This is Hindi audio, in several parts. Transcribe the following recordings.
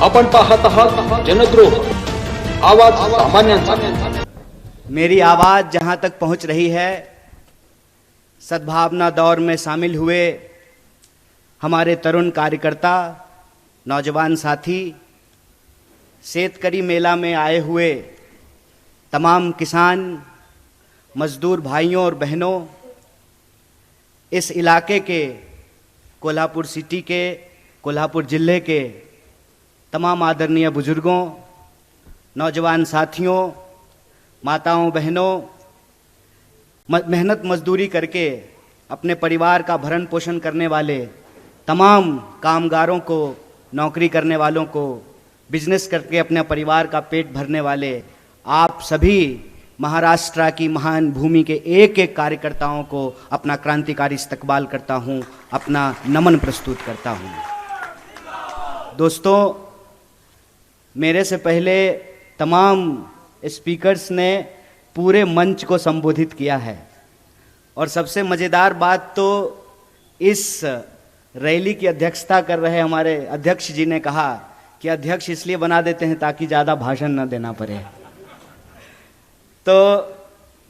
आपण पाहत आहात जनद्रोह आवाज सामान्यांचा। मेरी आवाज जहां तक पहुंच रही है, सद्भावना दौर में शामिल हुए हमारे तरुण कार्यकर्ता, नौजवान साथी, शेतकरी मेला में आए हुए तमाम किसान, मजदूर भाइयों और बहनों, इस इलाके के, कोल्हापुर सिटी के, कोल्हापुर जिले के तमाम आदरणीय बुजुर्गों, नौजवान साथियों, माताओं बहनों, मेहनत मजदूरी करके अपने परिवार का भरण पोषण करने वाले तमाम कामगारों को, नौकरी करने वालों को, बिजनेस करके अपने परिवार का पेट भरने वाले आप सभी महाराष्ट्र की महान भूमि के एक एक कार्यकर्ताओं को अपना क्रांतिकारी इस्तकबाल करता हूं, अपना नमन प्रस्तुत करता हूं। दोस्तों, मेरे से पहले तमाम स्पीकर्स ने पूरे मंच को संबोधित किया है और सबसे मज़ेदार बात तो इस रैली की अध्यक्षता कर रहे हमारे अध्यक्ष जी ने कहा कि अध्यक्ष इसलिए बना देते हैं ताकि ज़्यादा भाषण न देना पड़े। तो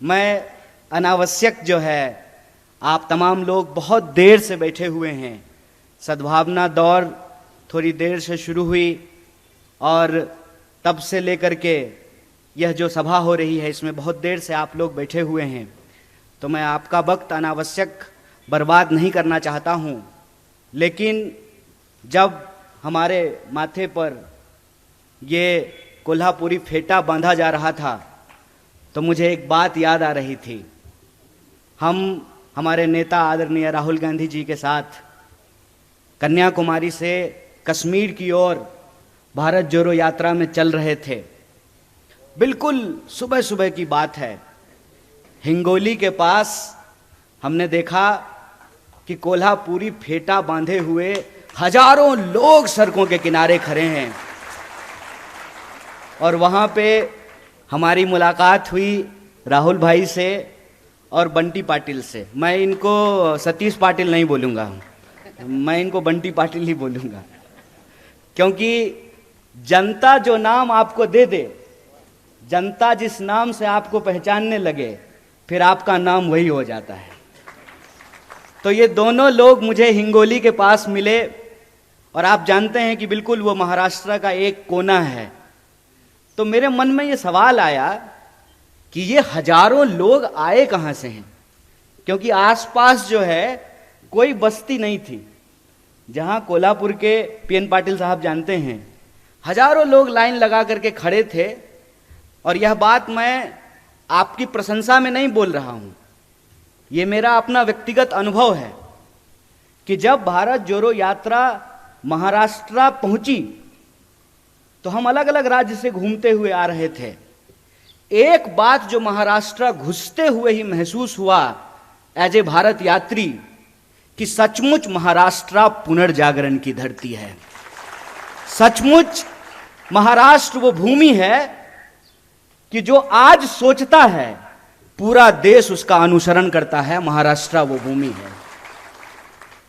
मैं अनावश्यक जो है, आप तमाम लोग बहुत देर से बैठे हुए हैं, सद्भावना दौर थोड़ी देर से शुरू हुई और तब से लेकर के यह जो सभा हो रही है इसमें बहुत देर से आप लोग बैठे हुए हैं, तो मैं आपका वक्त अनावश्यक बर्बाद नहीं करना चाहता हूं। लेकिन जब हमारे माथे पर ये कोल्हापुरी फेटा बांधा जा रहा था तो मुझे एक बात याद आ रही थी। हम हमारे नेता आदरणीय राहुल गांधी जी के साथ कन्याकुमारी से कश्मीर की ओर भारत जोड़ो यात्रा में चल रहे थे। बिल्कुल सुबह सुबह की बात है। हिंगोली के पास हमने देखा कि कोल्हापुरी फेटा बांधे हुए हजारों लोग सड़कों के किनारे खड़े हैं और वहां पे हमारी मुलाकात हुई राहुल भाई से और बंटी पाटिल से। मैं इनको सतीश पाटिल नहीं बोलूँगा, मैं इनको बंटी पाटिल ही बोलूँगा, क्योंकि जनता जो नाम आपको दे दे, जनता जिस नाम से आपको पहचानने लगे, फिर आपका नाम वही हो जाता है। तो ये दोनों लोग मुझे हिंगोली के पास मिले और आप जानते हैं कि बिल्कुल वो महाराष्ट्र का एक कोना है। तो मेरे मन में ये सवाल आया कि ये हजारों लोग आए कहाँ से हैं, क्योंकि आसपास जो है कोई बस्ती नहीं थी। जहाँ कोल्हापुर के पीएन पाटिल साहब जानते हैं, हजारों लोग लाइन लगा करके खड़े थे। और यह बात मैं आपकी प्रशंसा में नहीं बोल रहा हूँ, ये मेरा अपना व्यक्तिगत अनुभव है कि जब भारत जोड़ो यात्रा महाराष्ट्र पहुंची तो हम अलग अलग राज्य से घूमते हुए आ रहे थे। एक बात जो महाराष्ट्र घुसते हुए ही महसूस हुआ एज ए भारत यात्री, कि सचमुच महाराष्ट्र पुनर्जागरण की धरती है। सचमुच महाराष्ट्र वो भूमि है कि जो आज सोचता है पूरा देश उसका अनुसरण करता है। महाराष्ट्र वो भूमि है।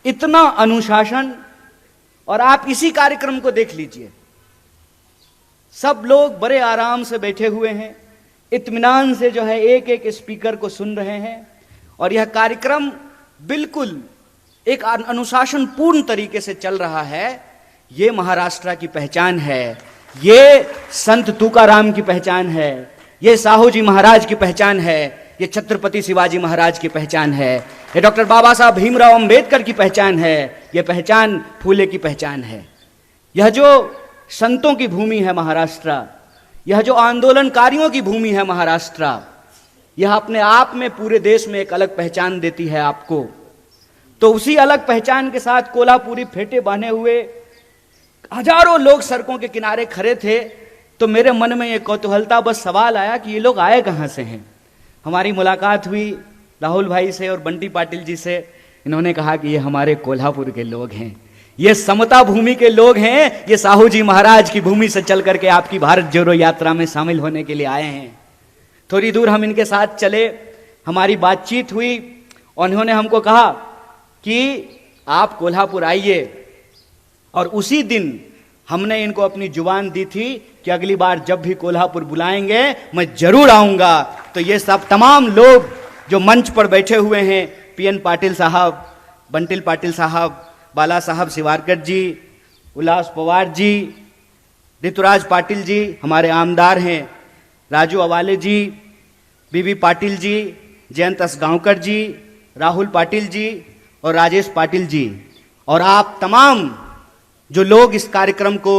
इतना अनुशासन, और आप इसी कार्यक्रम को देख लीजिए, सब लोग बड़े आराम से बैठे हुए हैं, इत्मीनान से जो है एक एक स्पीकर को सुन रहे हैं और यह कार्यक्रम बिल्कुल एक अनुशासन पूर्ण तरीके से चल रहा है। ये महाराष्ट्र की पहचान है, ये संत तुकाराम की पहचान है, ये साहू जी महाराज की पहचान है, ये छत्रपति शिवाजी महाराज की पहचान है, ये डॉक्टर बाबा साहब भीमराव अंबेडकर की पहचान है, ये पहचान फूले की पहचान है। यह जो संतों की भूमि है महाराष्ट्र, यह जो आंदोलनकारियों की भूमि है महाराष्ट्र, यह अपने आप में पूरे देश में एक अलग पहचान देती है आपको। तो उसी अलग पहचान के साथ कोल्हापुरी फेटे बांधे हुए हजारों लोग सड़कों के किनारे खड़े थे। तो मेरे मन में ये कौतूहलता बस सवाल आया कि ये लोग आए कहाँ से हैं। हमारी मुलाकात हुई राहुल भाई से और बंटी पाटिल जी से। इन्होंने कहा कि ये हमारे कोल्हापुर के लोग हैं, ये समता भूमि के लोग हैं, ये साहू जी महाराज की भूमि से चल करके आपकी भारत जोड़ो यात्रा में शामिल होने के लिए आए हैं। थोड़ी दूर हम इनके साथ चले, हमारी बातचीत हुई और उन्होंने हमको कहा कि आप कोल्हापुर आइए। और उसी दिन हमने इनको अपनी जुबान दी थी कि अगली बार जब भी कोल्हापुर बुलाएंगे मैं जरूर आऊंगा। तो ये सब तमाम लोग जो मंच पर बैठे हुए हैं, पीएन पाटिल साहब, बंटिल पाटिल साहब, बाला साहब शिवारकर जी, उल्लास पवार जी, ऋतुराज पाटिल जी हमारे आमदार हैं, राजू अवाले जी, बीबी पाटिल जी, जयंत असगांवकर जी, राहुल पाटिल जी और राजेश पाटिल जी, और आप तमाम जो लोग इस कार्यक्रम को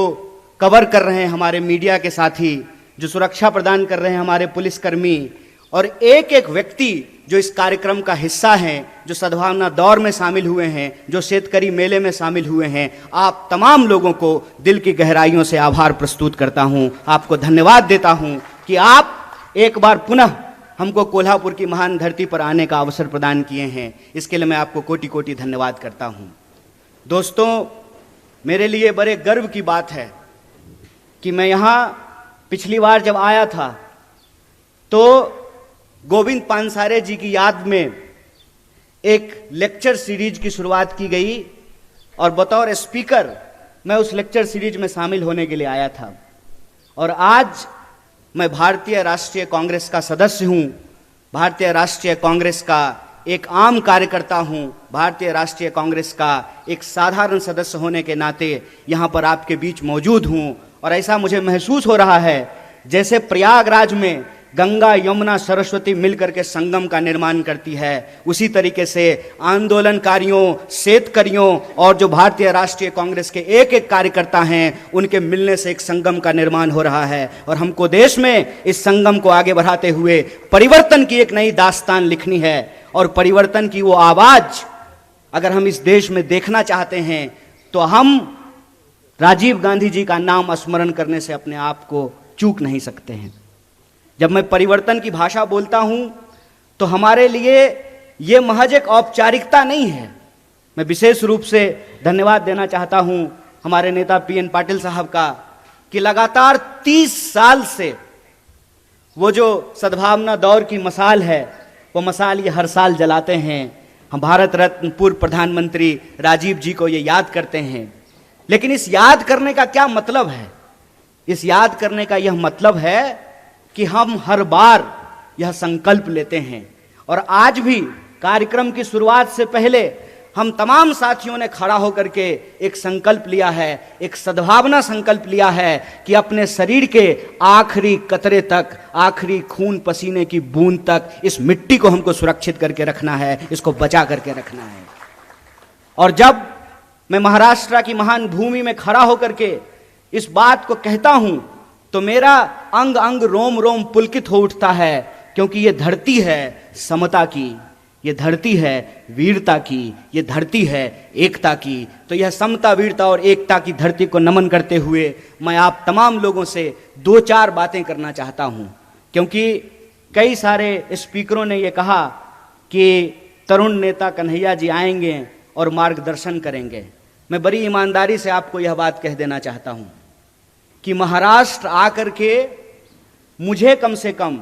कवर कर रहे हैं, हमारे मीडिया के साथी जो सुरक्षा प्रदान कर रहे हैं, हमारे पुलिसकर्मी और एक एक व्यक्ति जो इस कार्यक्रम का हिस्सा हैं, जो सद्भावना दौर में शामिल हुए हैं, जो शेतकरी मेले में शामिल हुए हैं, आप तमाम लोगों को दिल की गहराइयों से आभार प्रस्तुत करता हूं, आपको धन्यवाद देता हूं कि आप एक बार पुनः हमको कोल्हापुर की महान धरती पर आने का अवसर प्रदान किए हैं। इसके लिए मैं आपको कोटि कोटि धन्यवाद करता हूं। दोस्तों, मेरे लिए बड़े गर्व की बात है कि मैं यहाँ पिछली बार जब आया था तो गोविंद पानसारे जी की याद में एक लेक्चर सीरीज की शुरुआत की गई और बतौर स्पीकर मैं उस लेक्चर सीरीज में शामिल होने के लिए आया था। और आज मैं भारतीय राष्ट्रीय कांग्रेस का सदस्य हूं, भारतीय राष्ट्रीय कांग्रेस का एक आम कार्यकर्ता हूं, भारतीय राष्ट्रीय कांग्रेस का एक साधारण सदस्य होने के नाते यहां पर आपके बीच मौजूद हूं। और ऐसा मुझे महसूस हो रहा है जैसे प्रयागराज में गंगा यमुना सरस्वती मिलकर के संगम का निर्माण करती है, उसी तरीके से आंदोलनकारियों, शेतकरियों और जो भारतीय राष्ट्रीय कांग्रेस के एक एक कार्यकर्ता हैं उनके मिलने से एक संगम का निर्माण हो रहा है। और हमको देश में इस संगम को आगे बढ़ाते हुए परिवर्तन की एक नई दास्तान लिखनी है। और परिवर्तन की वो आवाज अगर हम इस देश में देखना चाहते हैं तो हम राजीव गांधी जी का नाम स्मरण करने से अपने आप को चूक नहीं सकते हैं। जब मैं परिवर्तन की भाषा बोलता हूं तो हमारे लिए यह महज एक औपचारिकता नहीं है। मैं विशेष रूप से धन्यवाद देना चाहता हूं हमारे नेता पीएन पाटिल साहब का कि लगातार 30 साल से वो जो सद्भावना दौर की मसाल है वो मसाल ये हर साल जलाते हैं। हम भारत रत्न पूर्व प्रधानमंत्री राजीव जी को ये याद करते हैं। लेकिन इस याद करने का क्या मतलब है? इस याद करने का यह मतलब है कि हम हर बार यह संकल्प लेते हैं। और आज भी कार्यक्रम की शुरुआत से पहले हम तमाम साथियों ने खड़ा होकर के एक संकल्प लिया है, एक सद्भावना संकल्प लिया है कि अपने शरीर के आखिरी कतरे तक, आखिरी खून पसीने की बूंद तक इस मिट्टी को हमको सुरक्षित करके रखना है, इसको बचा करके रखना है। और जब मैं महाराष्ट्र की महान भूमि में खड़ा होकर के इस बात को कहता हूं तो मेरा अंग अंग रोम रोम पुलकित हो उठता है, क्योंकि ये धरती है समता की, ये धरती है वीरता की, ये धरती है एकता की। तो यह समता, वीरता और एकता की धरती को नमन करते हुए मैं आप तमाम लोगों से 2-4 बातें करना चाहता हूं। क्योंकि कई सारे स्पीकरों ने यह कहा कि तरुण नेता कन्हैया जी आएंगे और मार्गदर्शन करेंगे। मैं बड़ी ईमानदारी से आपको यह बात कह देना चाहता हूं कि महाराष्ट्र आकर के मुझे कम से कम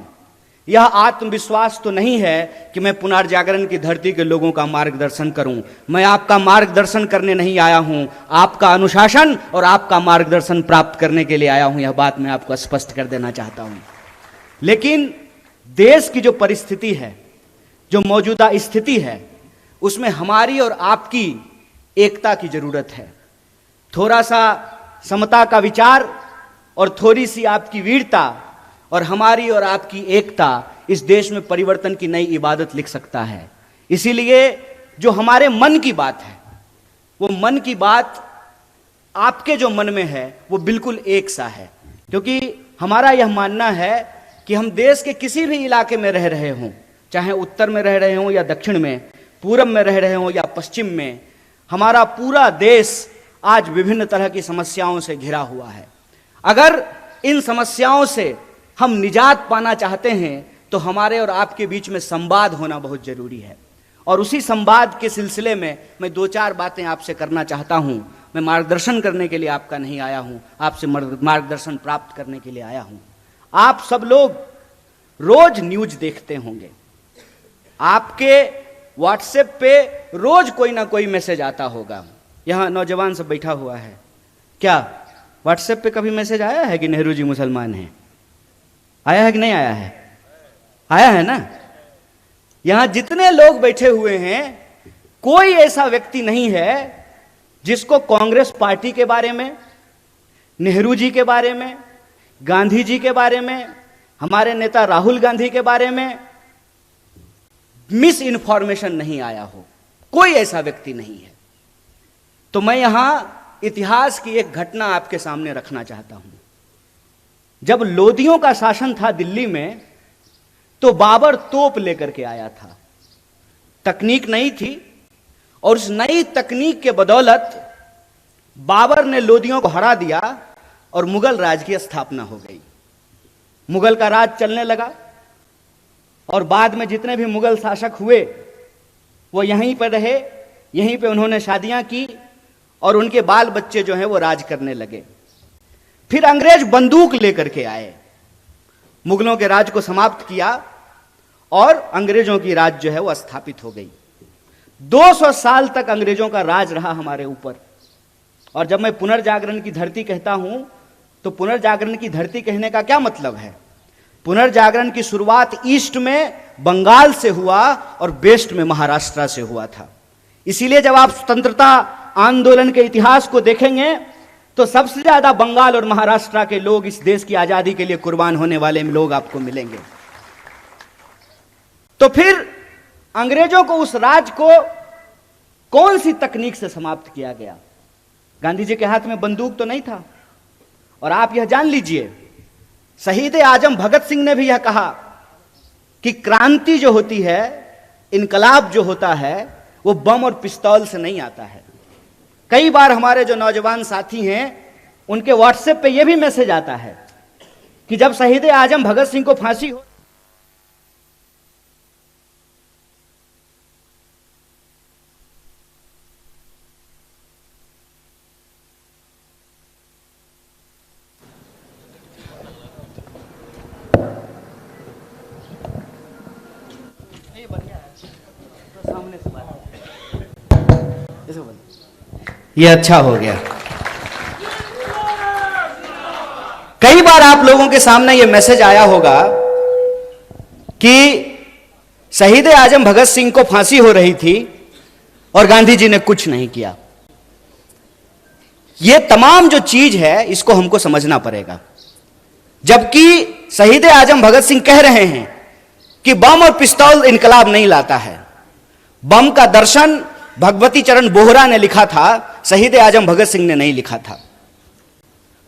यह आत्मविश्वास तो नहीं है कि मैं पुनर्जागरण की धरती के लोगों का मार्गदर्शन करूं। मैं आपका मार्गदर्शन करने नहीं आया हूं, आपका अनुशासन और आपका मार्गदर्शन प्राप्त करने के लिए आया हूं। यह बात मैं आपको स्पष्ट कर देना चाहता हूं। लेकिन देश की जो परिस्थिति है, जो मौजूदा स्थिति है, उसमें हमारी और आपकी एकता की जरूरत है। थोड़ा सा समता का विचार और थोड़ी सी आपकी वीरता और हमारी और आपकी एकता इस देश में परिवर्तन की नई इबादत लिख सकता है। इसीलिए जो हमारे मन की बात है, वो मन की बात आपके जो मन में है वो बिल्कुल एक सा है। क्योंकि हमारा यह मानना है कि हम देश के किसी भी इलाके में रह रहे हों, चाहे उत्तर में रह रहे हों या दक्षिण में, पूरब में रह रहे हों या पश्चिम में, हमारा पूरा देश आज विभिन्न तरह की समस्याओं से घिरा हुआ है। अगर इन समस्याओं से हम निजात पाना चाहते हैं तो हमारे और आपके बीच में संवाद होना बहुत जरूरी है। और उसी संवाद के सिलसिले में मैं 2-4 बातें आपसे करना चाहता हूं। मैं मार्गदर्शन करने के लिए आपका नहीं आया हूं, आपसे मार्गदर्शन प्राप्त करने के लिए आया हूं। आप सब लोग रोज न्यूज देखते होंगे, आपके व्हाट्सएप पे रोज कोई ना कोई मैसेज आता होगा। यहां नौजवान सब बैठा हुआ है, क्या व्हाट्सएप पे कभी मैसेज आया है कि नेहरू जी मुसलमान हैं? आया है कि नहीं आया है? आया है ना। यहां जितने लोग बैठे हुए हैं, कोई ऐसा व्यक्ति नहीं है जिसको कांग्रेस पार्टी के बारे में, नेहरू जी के बारे में, गांधी जी के बारे में, हमारे नेता राहुल गांधी के बारे में मिस इन्फॉर्मेशन नहीं आया हो। कोई ऐसा व्यक्ति नहीं है। तो मैं यहां इतिहास की एक घटना आपके सामने रखना चाहता हूं। जब लोदियों का शासन था दिल्ली में, तो बाबर तोप लेकर के आया था। तकनीक नई थी और उस नई तकनीक के बदौलत बाबर ने लोदियों को हरा दिया और मुगल राज की स्थापना हो गई। मुगल का राज चलने लगा और बाद में जितने भी मुगल शासक हुए वो यहीं पर रहे, यहीं पे उन्होंने शादियां की और उनके बाल बच्चे जो हैं वो राज करने लगे। फिर अंग्रेज बंदूक लेकर के आए, मुगलों के राज को समाप्त किया और अंग्रेजों की राज जो है वो स्थापित हो गई। 200 साल तक अंग्रेजों का राज रहा हमारे ऊपर। और जब मैं पुनर्जागरण की धरती कहता हूं तो पुनर्जागरण की धरती कहने का क्या मतलब है? पुनर्जागरण की शुरुआत ईस्ट में बंगाल से हुआ और वेस्ट में महाराष्ट्र से हुआ था। इसीलिए जब आप स्वतंत्रता आंदोलन के इतिहास को देखेंगे तो सबसे ज्यादा बंगाल और महाराष्ट्र के लोग इस देश की आजादी के लिए कुर्बान होने वाले लोग आपको मिलेंगे। तो फिर अंग्रेजों को उस राज को कौन सी तकनीक से समाप्त किया गया? गांधी जी के हाथ में बंदूक तो नहीं था। और आप यह जान लीजिए, शहीद आजम भगत सिंह ने भी यह कहा कि क्रांति जो होती है, इनकलाब जो होता है, वो बम और पिस्तौल से नहीं आता है। कई बार हमारे जो नौजवान साथी हैं उनके व्हाट्सएप पे यह भी मैसेज आता है कि जब शहीद आजम भगत सिंह को फांसी हो, सामने से बात ये अच्छा हो गया। कई बार आप लोगों के सामने ये मैसेज आया होगा कि शहीद आजम भगत सिंह को फांसी हो रही थी और गांधी जी ने कुछ नहीं किया। ये तमाम जो चीज है इसको हमको समझना पड़ेगा। जबकि शहीद आजम भगत सिंह कह रहे हैं कि बम और पिस्तौल इनकलाब नहीं लाता है। बम का दर्शन भगवती चरण बोहरा ने लिखा था, शहीद आजम भगत सिंह ने नहीं लिखा था।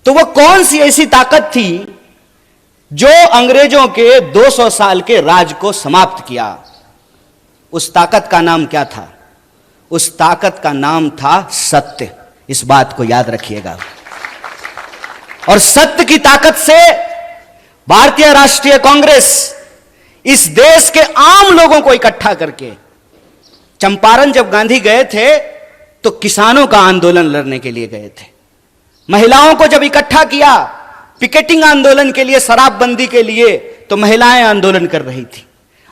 तो वो कौन सी ऐसी ताकत थी जो अंग्रेजों के 200 साल के राज को समाप्त किया? उस ताकत का नाम क्या था? उस ताकत का नाम था सत्य। इस बात को याद रखिएगा। और सत्य की ताकत से भारतीय राष्ट्रीय कांग्रेस इस देश के आम लोगों को इकट्ठा करके, चंपारण जब गांधी गए थे तो किसानों का आंदोलन लड़ने के लिए गए थे। महिलाओं को जब इकट्ठा किया पिकेटिंग आंदोलन के लिए, शराबबंदी के लिए, तो महिलाएं आंदोलन कर रही थी,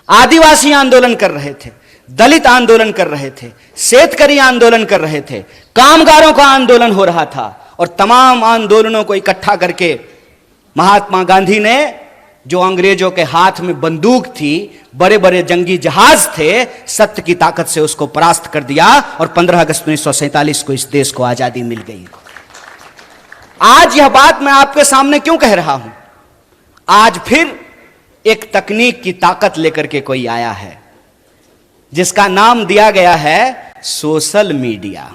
आदिवासी आंदोलन कर रहे थे, दलित आंदोलन कर रहे थे, शेतकरी आंदोलन कर रहे थे, कामगारों का आंदोलन हो रहा था। और तमाम आंदोलनों को इकट्ठा करके महात्मा गांधी ने, जो अंग्रेजों के हाथ में बंदूक थी, बड़े बड़े जंगी जहाज थे, सत्य की ताकत से उसको परास्त कर दिया और 15 अगस्त 1947 को इस देश को आजादी मिल गई। आज यह बात मैं आपके सामने क्यों कह रहा हूं? आज फिर एक तकनीक की ताकत लेकर के कोई आया है जिसका नाम दिया गया है सोशल मीडिया।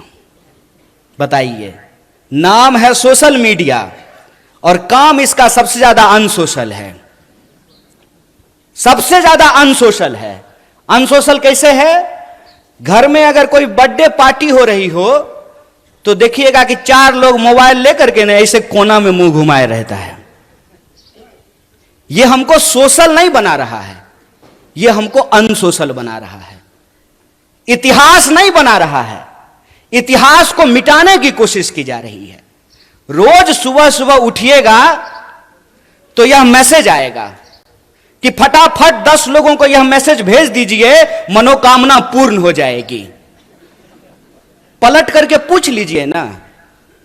बताइए, नाम है सोशल मीडिया और काम इसका सबसे ज्यादा अनसोशल है। सबसे ज्यादा अनसोशल है। अनसोशल कैसे है? घर में अगर कोई बर्थडे पार्टी हो रही हो तो देखिएगा कि 4 लोग मोबाइल लेकर के ना ऐसे कोना में मुंह घुमाए रहता है। यह हमको सोशल नहीं बना रहा है, यह हमको अनसोशल बना रहा है। इतिहास नहीं बना रहा है, इतिहास को मिटाने की कोशिश की जा रही है। रोज सुबह सुबह उठिएगा तो यह मैसेज आएगा कि फटाफट 10 लोगों को यह मैसेज भेज दीजिए, मनोकामना पूर्ण हो जाएगी। पलट करके पूछ लीजिए ना,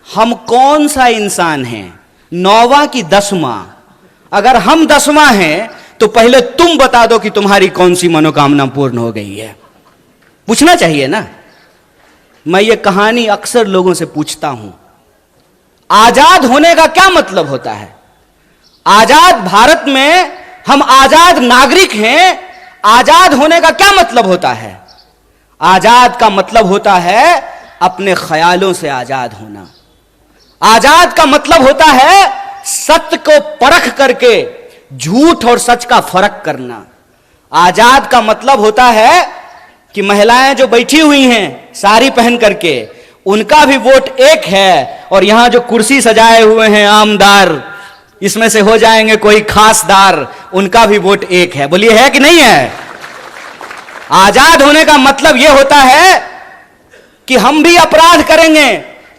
हम कौन सा इंसान हैं, 9वां की 10वां? अगर हम 10वां हैं तो पहले तुम बता दो कि तुम्हारी कौन सी मनोकामना पूर्ण हो गई है। पूछना चाहिए ना। मैं ये कहानी अक्सर लोगों से पूछता हूं, आजाद होने का क्या मतलब होता है? आजाद भारत में हम आजाद नागरिक हैं, आजाद होने का क्या मतलब होता है? आजाद का मतलब होता है अपने ख्यालों से आजाद होना। आजाद का मतलब होता है सत्य को परख करके झूठ और सच का फर्क करना। आजाद का मतलब होता है कि महिलाएं जो बैठी हुई हैं साड़ी पहन करके, उनका भी वोट एक है, और यहां जो कुर्सी सजाए हुए हैं आमदार, इसमें से हो जाएंगे कोई खासदार, उनका भी वोट एक है। बोलिए है कि नहीं है? आजाद होने का मतलब यह होता है कि हम भी अपराध करेंगे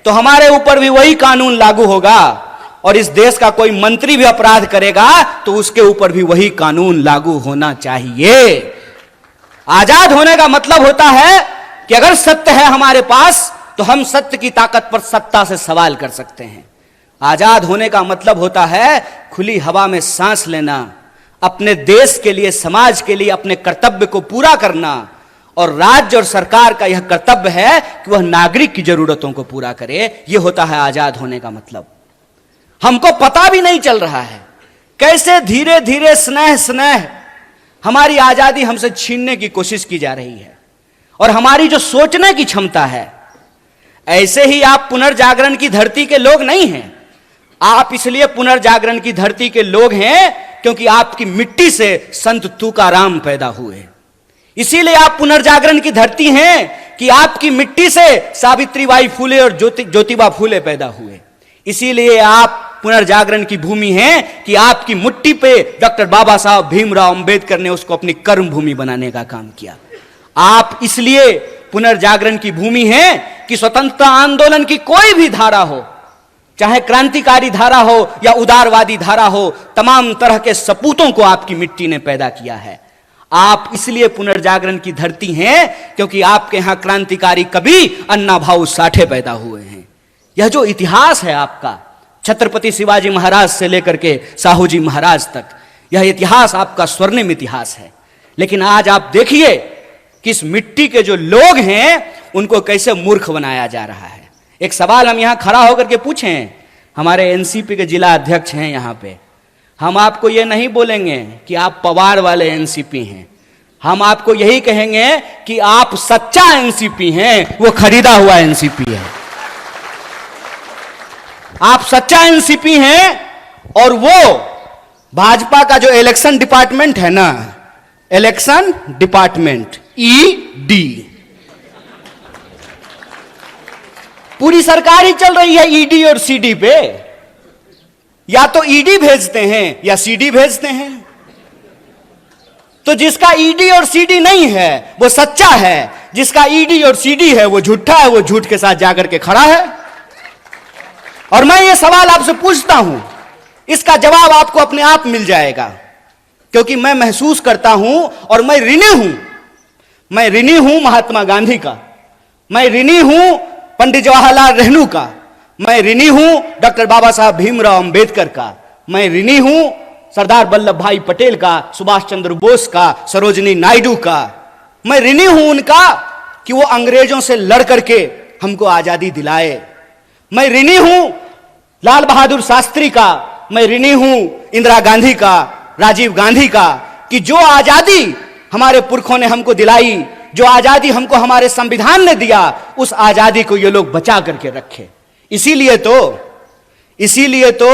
तो हमारे ऊपर भी वही कानून लागू होगा, और इस देश का कोई मंत्री भी अपराध करेगा तो उसके ऊपर भी वही कानून लागू होना चाहिए। आजाद होने का मतलब होता है कि अगर सत्य है हमारे पास तो हम सत्य की ताकत पर सत्ता से सवाल कर सकते हैं। आजाद होने का मतलब होता है खुली हवा में सांस लेना, अपने देश के लिए, समाज के लिए अपने कर्तव्य को पूरा करना, और राज्य और सरकार का यह कर्तव्य है कि वह नागरिक की जरूरतों को पूरा करे। यह होता है आजाद होने का मतलब। हमको पता भी नहीं चल रहा है कैसे धीरे धीरे स्नेह स्नेह हमारी आजादी हमसे छीनने की कोशिश की जा रही है, और हमारी जो सोचने की क्षमता है। ऐसे ही आप पुनर्जागरण की धरती के लोग नहीं हैं। आप इसलिए पुनर्जागरण की धरती के लोग हैं क्योंकि आपकी मिट्टी से संत तुकाराम पैदा हुए। इसीलिए आप पुनर्जागरण की धरती हैं कि आपकी मिट्टी से सावित्रीबाई फुले और ज्योतिबा फुले पैदा हुए। इसीलिए आप पुनर्जागरण की भूमि है कि आपकी मुट्ठी पे डॉक्टर बाबा साहब भीमराव अंबेडकर ने उसको अपनी कर्म भूमि बनाने का काम किया। आप इसलिए पुनर्जागरण की भूमि है कि स्वतंत्रता आंदोलन की कोई भी धारा हो, चाहे क्रांतिकारी धारा हो या उदारवादी धारा हो, तमाम तरह के सपूतों को आपकी मिट्टी ने पैदा किया है। आप इसलिए पुनर्जागरण की धरती हैं क्योंकि आपके यहां क्रांतिकारी कवि अन्ना भाऊ साठे पैदा हुए हैं। यह जो इतिहास है आपका, छत्रपति शिवाजी महाराज से लेकर के साहू जी महाराज तक, यह इतिहास आपका स्वर्णिम इतिहास है। लेकिन आज आप देखिए कि इस मिट्टी के जो लोग हैं उनको कैसे मूर्ख बनाया जा रहा है। एक सवाल हम यहां खड़ा होकर के पूछें, हमारे एनसीपी के जिला अध्यक्ष हैं यहां पे, हम आपको यह नहीं बोलेंगे कि आप पवार वाले एनसीपी हैं, हम आपको यही कहेंगे कि आप सच्चा एनसीपी हैं, वो खरीदा हुआ एनसीपी है। आप सच्चा एनसीपी हैं, और वो भाजपा का जो इलेक्शन डिपार्टमेंट है ना, इलेक्शन डिपार्टमेंट ईडी, पूरी सरकार ही चल रही है ईडी और सीडी पे। या तो ईडी भेजते हैं या सीडी भेजते हैं। तो जिसका ईडी और सीडी नहीं है वो सच्चा है, जिसका ईडी और सीडी है वो झूठा है, वो झूठ के साथ जाकर के खड़ा है। और मैं ये सवाल आपसे पूछता हूं, इसका जवाब आपको अपने आप मिल जाएगा, क्योंकि मैं महसूस करता हूं और मैं ऋणी हूं। मैं ऋणी हूं महात्मा गांधी का, मैं ऋणी हूं पंडित जवाहरलाल नेहरू का, मैं ऋणी हूं डॉक्टर बाबा साहब भीमराव अंबेडकर का, मैं ऋणी हूं सरदार वल्लभ भाई पटेल का, सुभाष चंद्र बोस का, सरोजिनी नायडू का। मैं ऋणी हूं उनका कि वो अंग्रेजों से लड़ करके हमको आजादी दिलाए। मैं ऋणी हूं लाल बहादुर शास्त्री का, मैं ऋणी हूं इंदिरा गांधी का, राजीव गांधी का, कि जो आजादी हमारे पुरखों ने हमको दिलाई, जो आजादी हमको हमारे संविधान ने दिया, उस आजादी को ये लोग बचा करके रखे। इसीलिए तो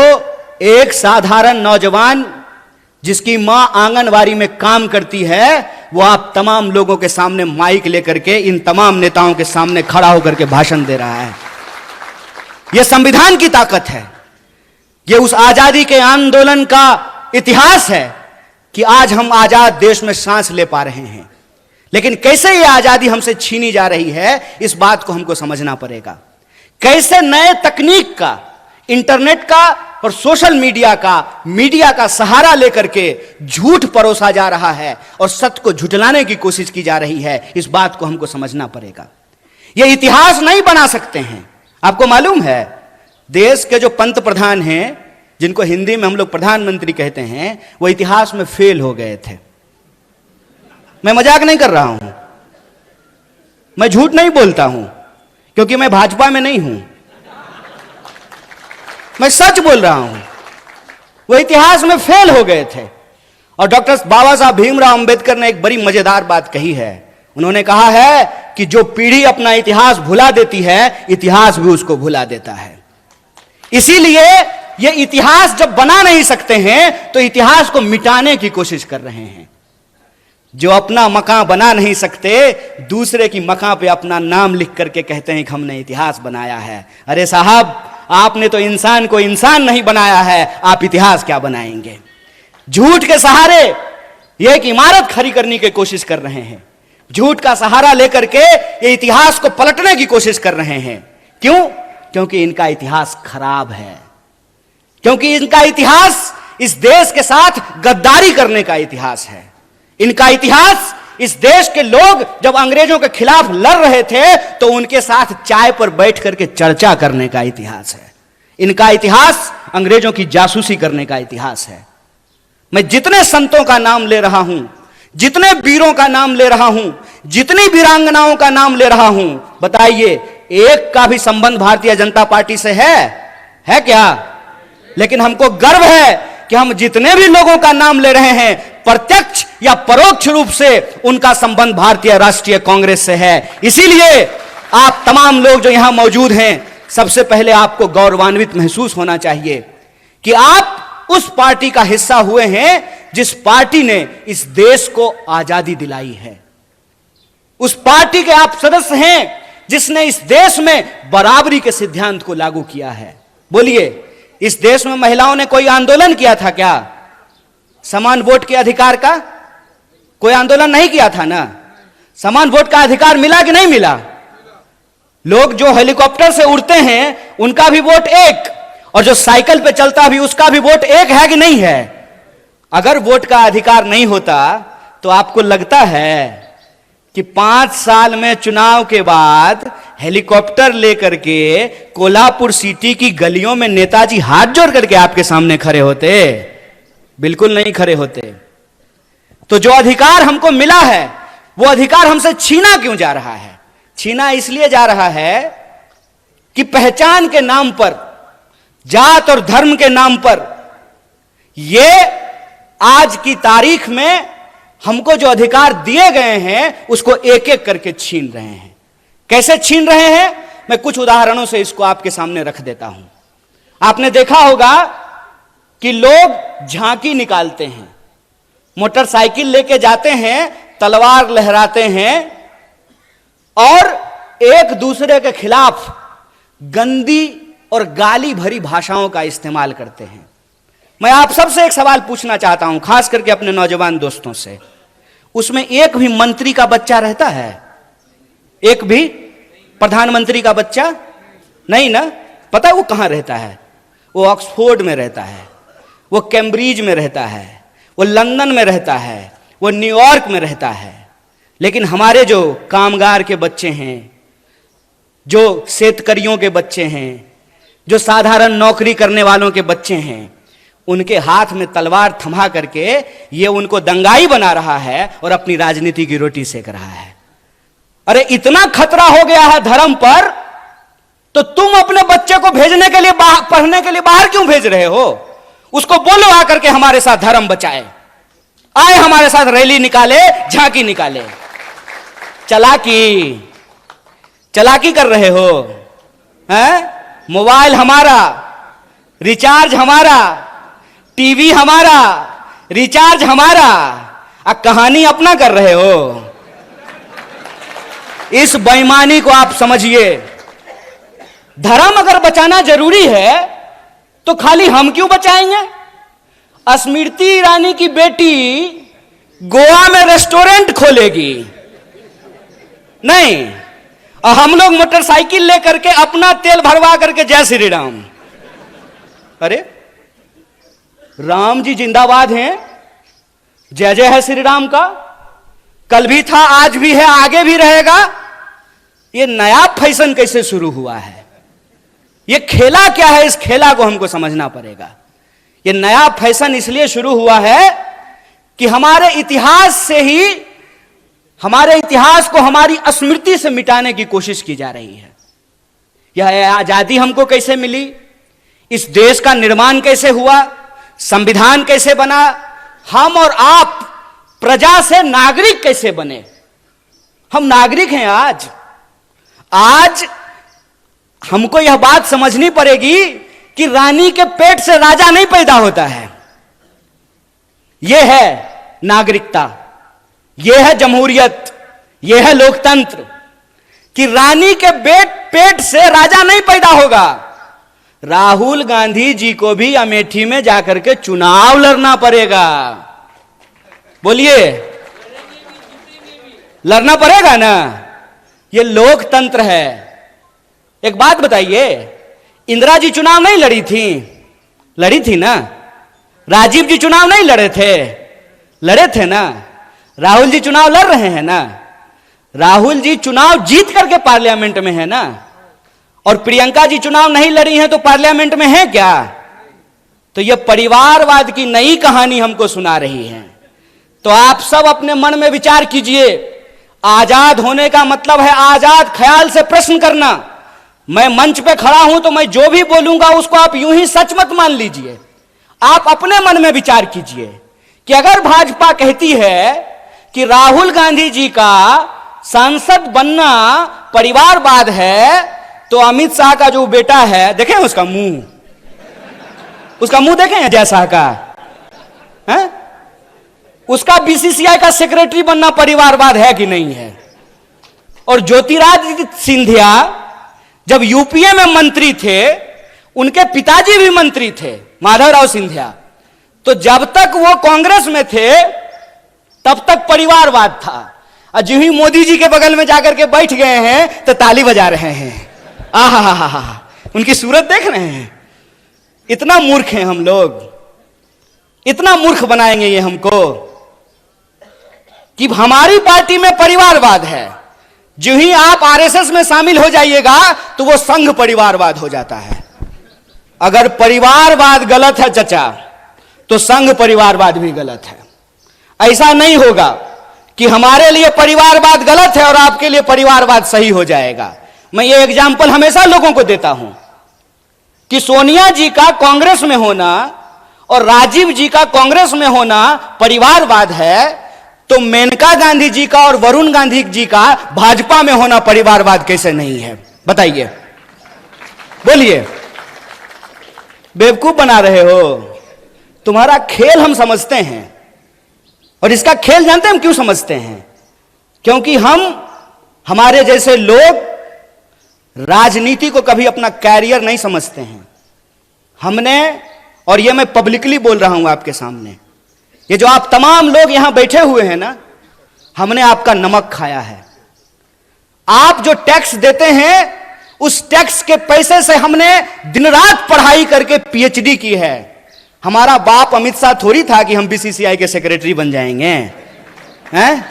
एक साधारण नौजवान जिसकी मां आंगनवाड़ी में काम करती है, वो आप तमाम लोगों के सामने माइक लेकर के इन तमाम नेताओं के सामने खड़ा होकर के भाषण दे रहा है। यह संविधान की ताकत है, यह उस आजादी के आंदोलन का इतिहास है कि आज हम आजाद देश में सांस ले पा रहे हैं। लेकिन कैसे यह आजादी हमसे छीनी जा रही है, इस बात को हमको समझना पड़ेगा। कैसे नए तकनीक का, इंटरनेट का और सोशल मीडिया का सहारा लेकर के झूठ परोसा जा रहा है और सत्य को झुठलाने की कोशिश की जा रही है, इस बात को हमको समझना पड़ेगा। यह इतिहास नहीं बना सकते हैं। आपको मालूम है देश के जो पंत प्रधान हैं, जिनको हिंदी में हम लोग प्रधानमंत्री कहते हैं, वो इतिहास में फेल हो गए थे। मैं मजाक नहीं कर रहा हूं, मैं झूठ नहीं बोलता हूं, क्योंकि मैं भाजपा में नहीं हूं, मैं सच बोल रहा हूं। वो इतिहास में फेल हो गए थे। और डॉक्टर बाबा साहब भीमराव अंबेडकर ने एक बड़ी मजेदार बात कही है। उन्होंने कहा है कि जो पीढ़ी अपना इतिहास भुला देती है, इतिहास भी उसको भुला देता है। इसीलिए ये इतिहास जब बना नहीं सकते हैं तो इतिहास को मिटाने की कोशिश कर रहे हैं। जो अपना मकान बना नहीं सकते, दूसरे की मकान पे अपना नाम लिख करके कहते हैं कि हमने इतिहास बनाया है। अरे साहब, आपने तो इंसान को इंसान नहीं बनाया है, आप इतिहास क्या बनाएंगे? झूठ के सहारे ये एक इमारत खड़ी करने की कोशिश कर रहे हैं। झूठ का सहारा लेकर के ये इतिहास को पलटने की कोशिश कर रहे हैं। क्यों? क्योंकि इनका इतिहास खराब है, क्योंकि इनका इतिहास इस देश के साथ गद्दारी करने का इतिहास है। इनका इतिहास, इस देश के लोग जब अंग्रेजों के खिलाफ लड़ रहे थे तो उनके साथ चाय पर बैठ करके चर्चा करने का इतिहास है। इनका इतिहास अंग्रेजों की जासूसी करने का इतिहास है। मैं जितने संतों का नाम ले रहा हूं, जितने वीरों का नाम ले रहा हूं, जितनी वीरांगनाओं का नाम ले रहा हूं, बताइए एक का भी संबंध भारतीय जनता पार्टी से है क्या? लेकिन हमको गर्व है कि हम जितने भी लोगों का नाम ले रहे हैं, प्रत्यक्ष या परोक्ष रूप से उनका संबंध भारतीय राष्ट्रीय कांग्रेस से है। इसीलिए आप तमाम लोग जो यहां मौजूद हैं, सबसे पहले आपको गौरवान्वित महसूस होना चाहिए कि आप उस पार्टी का हिस्सा हुए हैं जिस पार्टी ने इस देश को आजादी दिलाई है। उस पार्टी के आप सदस्य हैं जिसने इस देश में बराबरी के सिद्धांत को लागू किया है। बोलिए, इस देश में महिलाओं ने कोई आंदोलन किया था क्या? समान वोट के अधिकार का कोई आंदोलन नहीं किया था ना? समान वोट का अधिकार मिला कि नहीं मिला? लोग जो हेलीकॉप्टर से उड़ते हैं उनका भी वोट एक, और जो साइकिल पे चलता भी उसका भी वोट एक है कि नहीं है? अगर वोट का अधिकार नहीं होता तो आपको लगता है कि 5 साल में चुनाव के बाद हेलीकॉप्टर लेकर के कोल्हापुर सिटी की गलियों में नेताजी हाथ जोड़ करके आपके सामने खड़े होते? बिल्कुल नहीं खड़े होते। तो जो अधिकार हमको मिला है, वो अधिकार हमसे छीना क्यों जा रहा है? छीना इसलिए जा रहा है कि पहचान के नाम पर, जात और धर्म के नाम पर, ये आज की तारीख में हमको जो अधिकार दिए गए हैं उसको एक एक करके छीन रहे हैं। कैसे छीन रहे हैं? मैं कुछ उदाहरणों से इसको आपके सामने रख देता हूं। आपने देखा होगा कि लोग झांकी निकालते हैं, मोटरसाइकिल लेके जाते हैं, तलवार लहराते हैं और एक दूसरे के खिलाफ गंदी और गाली भरी भाषाओं का इस्तेमाल करते हैं। मैं आप सबसे एक सवाल पूछना चाहता हूं, खास करके अपने नौजवान दोस्तों से। उसमें एक भी मंत्री का बच्चा रहता है? एक भी प्रधानमंत्री का बच्चा नहीं ना? पता है वो कहां रहता है? वो ऑक्सफोर्ड में रहता है, वो कैम्ब्रिज में रहता है, वो लंदन में रहता है, वो न्यूयॉर्क में रहता है। लेकिन हमारे जो कामगार के बच्चे हैं, जो शेतकरियों के बच्चे हैं, जो साधारण नौकरी करने वालों के बच्चे हैं, उनके हाथ में तलवार थमा करके ये उनको दंगाई बना रहा है और अपनी राजनीति की रोटी सेक रहा है। अरे इतना खतरा हो गया है धर्म पर, तो तुम अपने बच्चे को भेजने के लिए, पढ़ने के लिए बाहर क्यों भेज रहे हो? उसको बोलो आकर के हमारे साथ धर्म बचाए, आए हमारे साथ रैली निकाले, झांकी निकाले। चलाकी कर रहे हो हैं? मोबाइल हमारा, रिचार्ज हमारा, टीवी हमारा, रिचार्ज हमारा, कहानी अपना कर रहे हो। इस बेईमानी को आप समझिए। धर्म अगर बचाना जरूरी है तो खाली हम क्यों बचाएंगे? स्मृति ईरानी की बेटी गोवा में रेस्टोरेंट खोलेगी नहीं, और हम लोग मोटरसाइकिल लेकर के अपना तेल भरवा करके जय श्री राम। अरे राम जी जिंदाबाद हैं, जय जय है श्री राम का। कल भी था, आज भी है, आगे भी रहेगा। ये नया फैशन कैसे शुरू हुआ है? ये खेला क्या है, इस खेला को हमको समझना पड़ेगा। ये नया फैशन इसलिए शुरू हुआ है कि हमारे इतिहास से ही, हमारे इतिहास को हमारी स्मृति से मिटाने की कोशिश की जा रही है। यह आजादी हमको कैसे मिली, इस देश का निर्माण कैसे हुआ, संविधान कैसे बना, हम और आप प्रजा से नागरिक कैसे बने। हम नागरिक हैं आज हमको यह बात समझनी पड़ेगी कि रानी के पेट से राजा नहीं पैदा होता है। यह है नागरिकता, यह है जमहूरियत, यह है लोकतंत्र, कि रानी के पेट से राजा नहीं पैदा होगा। राहुल गांधी जी को भी अमेठी में जाकर के चुनाव लड़ना पड़ेगा। बोलिए, लड़ना पड़ेगा ना, ये लोकतंत्र है। एक बात बताइए, इंदिरा जी चुनाव नहीं लड़ी थी? लड़ी थी ना। राजीव जी चुनाव नहीं लड़े थे? लड़े थे ना। राहुल जी चुनाव लड़ रहे हैं ना। राहुल जी चुनाव जीत करके पार्लियामेंट में है ना। और प्रियंका जी चुनाव नहीं लड़ी हैं तो पार्लियामेंट में है क्या? तो यह परिवारवाद की नई कहानी हमको सुना रही है। तो आप सब अपने मन में विचार कीजिए। आजाद होने का मतलब है आजाद ख्याल से प्रश्न करना। मैं मंच पे खड़ा हूं तो मैं जो भी बोलूंगा उसको आप यूं ही सच मत मान लीजिए। आप अपने मन में विचार कीजिए कि अगर भाजपा कहती है कि राहुल गांधी जी का सांसद बनना परिवारवाद है, तो अमित शाह का जो बेटा है, देखें उसका मुंह देखें अजय शाह का है? उसका बीसीसीआई का सेक्रेटरी बनना परिवारवाद है कि नहीं है? और ज्योतिरादित्य सिंधिया जब यूपीए में मंत्री थे, उनके पिताजी भी मंत्री थे, माधवराव सिंधिया। तो जब तक वो कांग्रेस में थे तब तक परिवारवाद था। और जो ही मोदी जी के बगल में जाकर के बैठ गए हैं तो ताली बजा रहे हैं। आहा, उनकी सूरत देख रहे हैं। इतना मूर्ख हैं हम लोग, इतना मूर्ख बनाएंगे ये हमको कि हमारी पार्टी में परिवारवाद है। जो ही आप आरएसएस में शामिल हो जाइएगा तो वो संघ परिवारवाद हो जाता है। अगर परिवारवाद गलत है चचा, तो संघ परिवारवाद भी गलत है। ऐसा नहीं होगा कि हमारे लिए परिवारवाद गलत है और आपके लिए परिवारवाद सही हो जाएगा। मैं ये एग्जाम्पल हमेशा लोगों को देता हूं कि सोनिया जी का कांग्रेस में होना और राजीव जी का कांग्रेस में होना परिवारवाद है, तो मेनका गांधी जी का और वरुण गांधी जी का भाजपा में होना परिवारवाद कैसे नहीं है? बताइए, बोलिए। बेवकूफ बना रहे हो। तुम्हारा खेल हम समझते हैं, और इसका खेल जानते हैं हम क्यों समझते हैं? क्योंकि हमारे जैसे लोग राजनीति को कभी अपना कैरियर नहीं समझते हैं। हमने, और ये मैं पब्लिकली बोल रहा हूं आपके सामने, ये जो आप तमाम लोग यहां बैठे हुए हैं ना, हमने आपका नमक खाया है। आप जो टैक्स देते हैं, उस टैक्स के पैसे से हमने दिन रात पढ़ाई करके पीएचडी की है। हमारा बाप अमित शाह थोड़ी था कि हम बीसीसीआई के सेक्रेटरी बन जाएंगे हैं?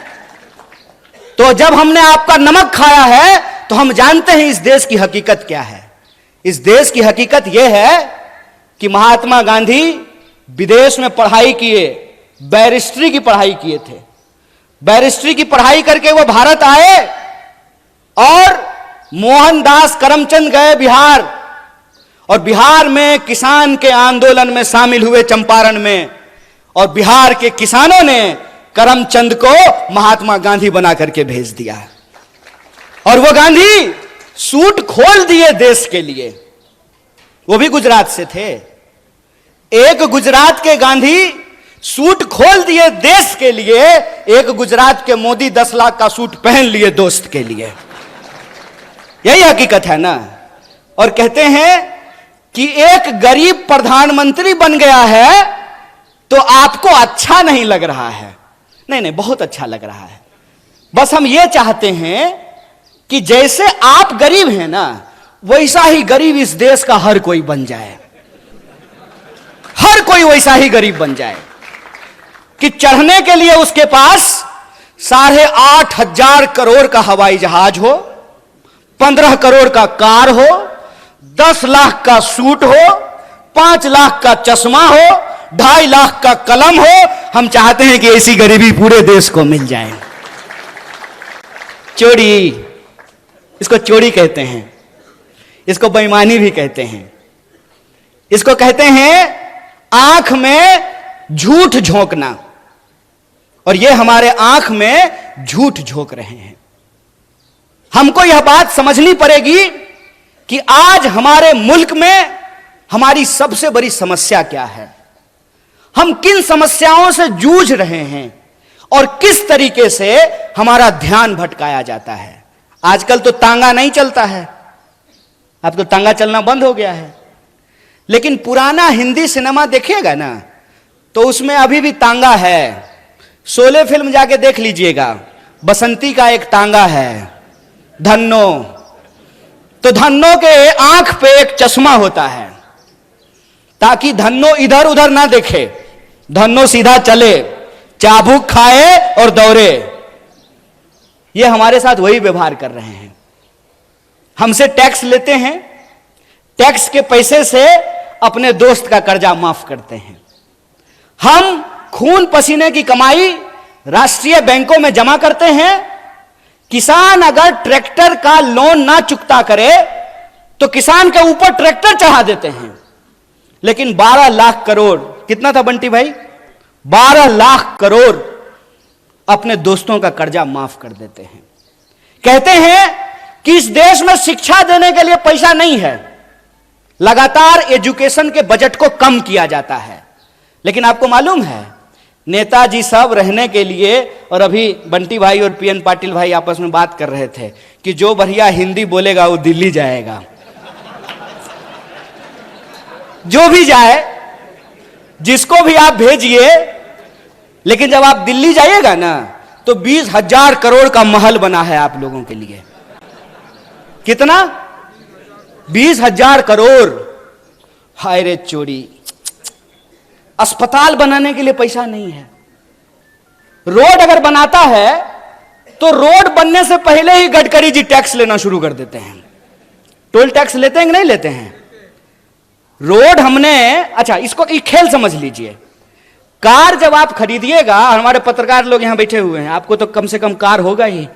तो जब हमने आपका नमक खाया है तो हम जानते हैं इस देश की हकीकत क्या है। इस देश की हकीकत यह है कि महात्मा गांधी विदेश में पढ़ाई किए, बैरिस्ट्री की पढ़ाई किए थे। बैरिस्ट्री की पढ़ाई करके वो भारत आए और मोहनदास करमचंद गए बिहार, और बिहार में किसान के आंदोलन में शामिल हुए चंपारण में, और बिहार के किसानों ने करमचंद को महात्मा गांधी बना करके भेज दिया। और वो गांधी सूट खोल दिए देश के लिए। वो भी गुजरात से थे। एक गुजरात के गांधी सूट खोल दिए देश के लिए, एक गुजरात के मोदी 10 लाख का सूट पहन लिए दोस्त के लिए। यही हकीकत है ना। और कहते हैं कि एक गरीब प्रधानमंत्री बन गया है तो आपको अच्छा नहीं लग रहा है। नहीं नहीं, बहुत अच्छा लग रहा है। बस हम ये चाहते हैं कि जैसे आप गरीब हैं ना, वैसा ही गरीब इस देश का हर कोई बन जाए। हर कोई वैसा ही गरीब बन जाए कि चढ़ने के लिए उसके पास 8,500 करोड़ का हवाई जहाज हो, 15 करोड़ का कार हो, 10 लाख का सूट हो, 5 लाख का चश्मा हो, 2.5 लाख का कलम हो, हम चाहते हैं कि ऐसी गरीबी पूरे देश को मिल जाए। चोरी, इसको चोरी कहते हैं, इसको बेईमानी भी कहते हैं, इसको कहते हैं आंख में झूठ झोंकना, और ये हमारे आंख में झूठ झोंक रहे हैं। हमको यह बात समझनी पड़ेगी कि आज हमारे मुल्क में हमारी सबसे बड़ी समस्या क्या है, हम किन समस्याओं से जूझ रहे हैं और किस तरीके से हमारा ध्यान भटकाया जाता है। आजकल तो तांगा नहीं चलता है, अब तो तांगा चलना बंद हो गया है, लेकिन पुराना हिंदी सिनेमा देखिएगा ना तो उसमें अभी भी तांगा है। शोले फिल्म जाके देख लीजिएगा, बसंती का एक तांगा है, धन्नो, तो धन्नो के आंख पे एक चश्मा होता है ताकि धन्नो इधर उधर ना देखे, धन्नो सीधा चले, चाबुक खाए और दौड़े। ये हमारे साथ वही व्यवहार कर रहे हैं। हमसे टैक्स लेते हैं, टैक्स के पैसे से अपने दोस्त का कर्जा माफ करते हैं। हम खून पसीने की कमाई राष्ट्रीय बैंकों में जमा करते हैं। किसान अगर ट्रैक्टर का लोन ना चुकता करे तो किसान के ऊपर ट्रैक्टर चढ़ा देते हैं, लेकिन 12 लाख करोड़, कितना था बंटी भाई, 12 लाख करोड़ अपने दोस्तों का कर्जा माफ कर देते हैं। कहते हैं कि इस देश में शिक्षा देने के लिए पैसा नहीं है, लगातार एजुकेशन के बजट को कम किया जाता है। लेकिन आपको मालूम है नेताजी सब रहने के लिए, और अभी बंटी भाई और पीएन पाटिल भाई आपस में बात कर रहे थे कि जो बढ़िया हिंदी बोलेगा वो दिल्ली जाएगा। जो भी जाए, जिसको भी आप भेजिए, लेकिन जब आप दिल्ली जाइएगा ना तो 20,000 करोड़ का महल बना है आप लोगों के लिए। कितना? 20,000 करोड़। हाय रे चोरी, अस्पताल बनाने के लिए पैसा नहीं है। रोड अगर बनाता है तो रोड बनने से पहले ही गडकरी जी टैक्स लेना शुरू कर देते हैं। टोल टैक्स लेते हैं कि नहीं लेते हैं? रोड हमने, अच्छा इसको एक खेल समझ लीजिए, कार जब आप खरीदिएगा, हमारे पत्रकार लोग यहां बैठे हुए हैं, आपको तो कम से कम कार होगा ही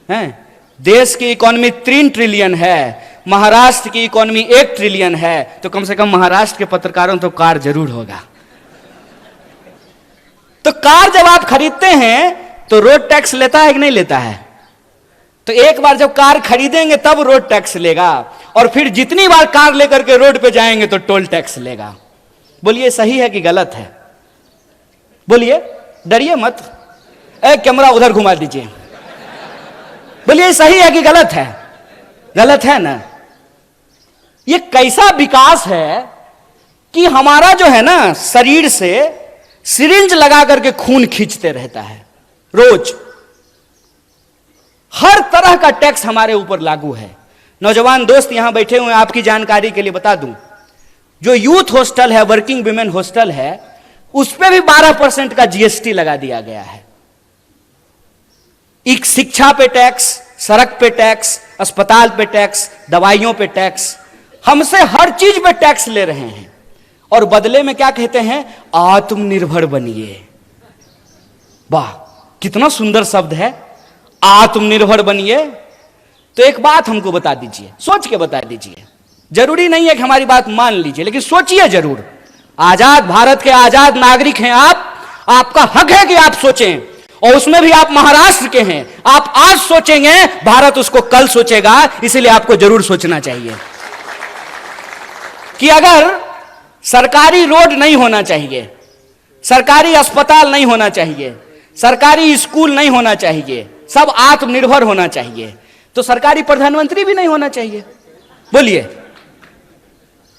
है। देश की इकोनॉमी 3 ट्रिलियन है, महाराष्ट्र की इकोनॉमी 1 ट्रिलियन है, तो कम से कम महाराष्ट्र के पत्रकारों तो कार जरूर होगा। तो कार जब आप खरीदते हैं तो रोड टैक्स लेता है कि नहीं लेता है? तो एक बार जब कार खरीदेंगे तब रोड टैक्स लेगा, और फिर जितनी बार कार लेकर के रोड पे जाएंगे तो टोल टैक्स लेगा। बोलिए सही है कि गलत है? बोलिए, डरिए मत। एक कैमरा उधर घुमा दीजिए, बोलिए सही है कि गलत है? गलत है ना? ये कैसा विकास है कि हमारा जो है ना शरीर से सिरिंज लगा करके खून खींचते रहता है रोज। हर तरह का टैक्स हमारे ऊपर लागू है। नौजवान दोस्त यहां बैठे हुए, आपकी जानकारी के लिए बता दूं, जो यूथ हॉस्टल है, वर्किंग विमेन हॉस्टल है, उस पर भी 12% का जीएसटी लगा दिया गया है। एक शिक्षा पे टैक्स, सड़क पे टैक्स, अस्पताल पे टैक्स, दवाइयों पे टैक्स, हमसे हर चीज पे टैक्स ले रहे हैं। और बदले में क्या कहते हैं? आत्मनिर्भर बनिए। वाह, कितना सुंदर शब्द है, आत्मनिर्भर बनिए। तो एक बात हमको बता दीजिए, सोच के बता दीजिए, जरूरी नहीं है कि हमारी बात मान लीजिए, लेकिन सोचिए जरूर। आजाद भारत के आजाद नागरिक हैं आप, आपका हक है कि आप सोचें, और उसमें भी आप महाराष्ट्र के हैं। आप आज सोचेंगे, भारत उसको कल सोचेगा, इसलिए आपको जरूर सोचना चाहिए कि अगर सरकारी रोड नहीं होना चाहिए, सरकारी अस्पताल नहीं होना चाहिए, सरकारी स्कूल नहीं होना चाहिए, सब आत्मनिर्भर होना चाहिए, तो सरकारी प्रधानमंत्री भी नहीं होना चाहिए। बोलिए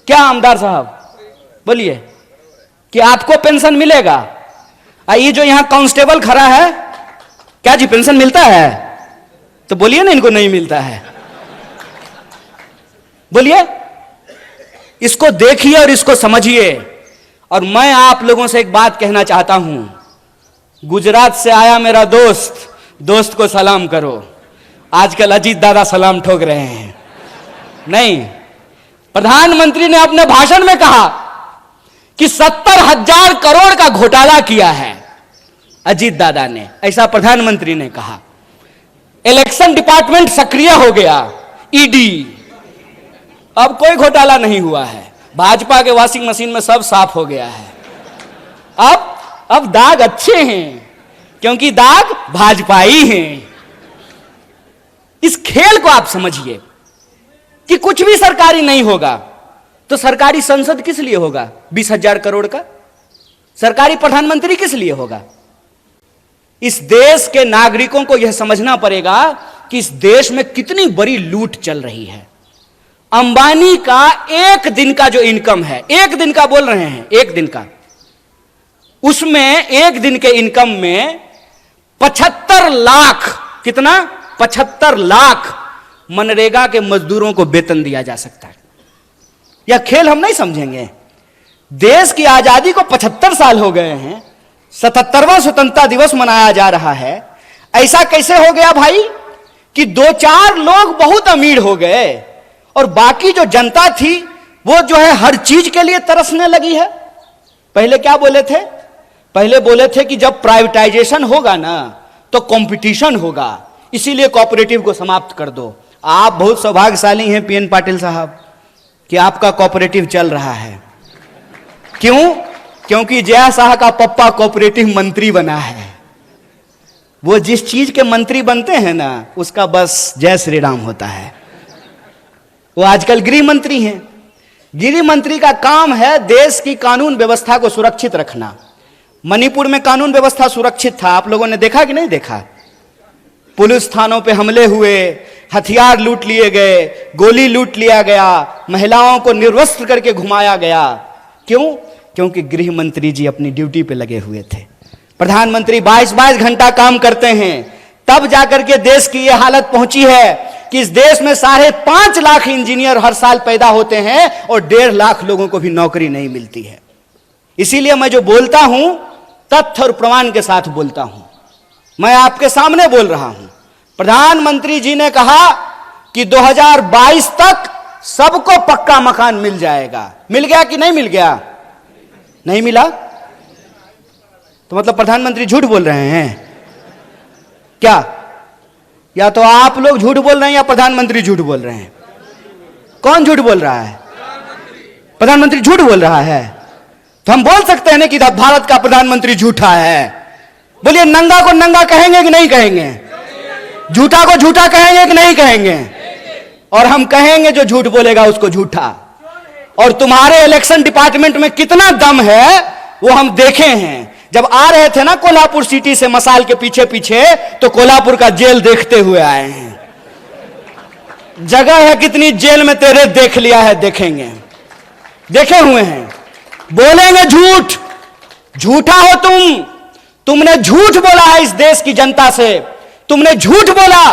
क्या आमदार साहब, बोलिए कि आपको पेंशन मिलेगा? ये जो यहां कांस्टेबल खड़ा है, क्या जी पेंशन मिलता है? तो बोलिए ना इनको नहीं मिलता है। बोलिए, इसको देखिए और इसको समझिए। और मैं आप लोगों से एक बात कहना चाहता हूं, गुजरात से आया मेरा दोस्त, दोस्त को सलाम करो। आजकल अजीत दादा सलाम ठोक रहे हैं, नहीं, प्रधानमंत्री ने अपने भाषण में कहा कि 70,000 करोड़ का घोटाला किया है अजीत दादा ने, ऐसा प्रधानमंत्री ने कहा। इलेक्शन डिपार्टमेंट सक्रिय हो गया, ईडी, अब कोई घोटाला नहीं हुआ है। भाजपा के वॉशिंग मशीन में सब साफ हो गया है। अब दाग अच्छे हैं, क्योंकि दाग भाजपाई हैं। इस खेल को आप समझिए कि कुछ भी सरकारी नहीं होगा तो सरकारी संसद किस लिए होगा 20,000 करोड़ का? सरकारी प्रधानमंत्री किस लिए होगा? इस देश के नागरिकों को यह समझना पड़ेगा कि इस देश में कितनी बड़ी लूट चल रही है। अंबानी का एक दिन का जो इनकम है, एक दिन का बोल रहे हैं, एक दिन का, उसमें एक दिन के इनकम में 75 लाख, कितना? 75 लाख मनरेगा के मजदूरों को वेतन दिया जा सकता है। यह खेल हम नहीं समझेंगे। देश की आजादी को 75 साल हो गए हैं, 77वां स्वतंत्रता दिवस मनाया जा रहा है। ऐसा कैसे हो गया भाई कि 2-4 लोग बहुत अमीर हो गए और बाकी जो जनता थी वो जो है हर चीज के लिए तरसने लगी है। पहले क्या बोले थे? पहले बोले थे कि जब प्राइवेटाइजेशन होगा ना तो कंपटीशन होगा, इसीलिए कोऑपरेटिव को समाप्त कर दो। आप बहुत सौभाग्यशाली हैं पीएन पाटिल साहब कि आपका कोऑपरेटिव चल रहा है। क्यों? क्योंकि जया शाह का पप्पा कोऑपरेटिव मंत्री बना है। वो जिस चीज के मंत्री बनते हैं ना, उसका बस जय श्री राम होता है। वो आजकल गृह मंत्री हैं। गृह मंत्री का काम है देश की कानून व्यवस्था को सुरक्षित रखना। मणिपुर में कानून व्यवस्था सुरक्षित था, आप लोगों ने देखा कि नहीं देखा? पुलिस थानों पे हमले हुए, हथियार लूट लिए गए, गोली लूट लिया गया, महिलाओं को निर्वस्त्र करके घुमाया गया। क्यों? क्योंकि गृह मंत्री जी अपनी ड्यूटी पे लगे हुए थे। प्रधानमंत्री 22-22 घंटा काम करते हैं, तब जाकर के देश की यह हालत पहुंची है कि इस देश में 5.5 लाख इंजीनियर हर साल पैदा होते हैं और 1.5 लाख लोगों को भी नौकरी नहीं मिलती है। इसीलिए मैं जो बोलता हूं तथ्य और प्रमाण के साथ बोलता हूं। मैं आपके सामने बोल रहा हूं। प्रधानमंत्री जी ने कहा कि 2022 तक सबको पक्का मकान मिल जाएगा। मिल गया कि नहीं मिल गया? नहीं मिला तो मतलब प्रधानमंत्री झूठ बोल रहे हैं क्या? या तो आप लोग झूठ बोल रहे हैं या प्रधानमंत्री झूठ बोल रहे हैं? कौन झूठ बोल रहा है? प्रधानमंत्री झूठ बोल रहा है। तो हम बोल सकते हैं ना कि भारत का प्रधानमंत्री झूठा है। बोलिए, नंगा को नंगा कहेंगे कि नहीं कहेंगे? झूठा को झूठा कहेंगे कि नहीं कहेंगे? और हम कहेंगे जो झूठ बोलेगा उसको झूठा। और तुम्हारे इलेक्शन डिपार्टमेंट में कितना दम है वो हम देखे हैं। जब आ रहे थे ना कोल्हापुर सिटी से मसाल के पीछे पीछे, तो कोल्हापुर का जेल देखते हुए आए हैं। जगह है कितनी जेल में तेरे देख लिया है, देखेंगे, देखे हुए हैं। बोलेंगे झूठ, झूठा हो तुमने झूठ बोला है इस देश की जनता से। तुमने झूठ बोला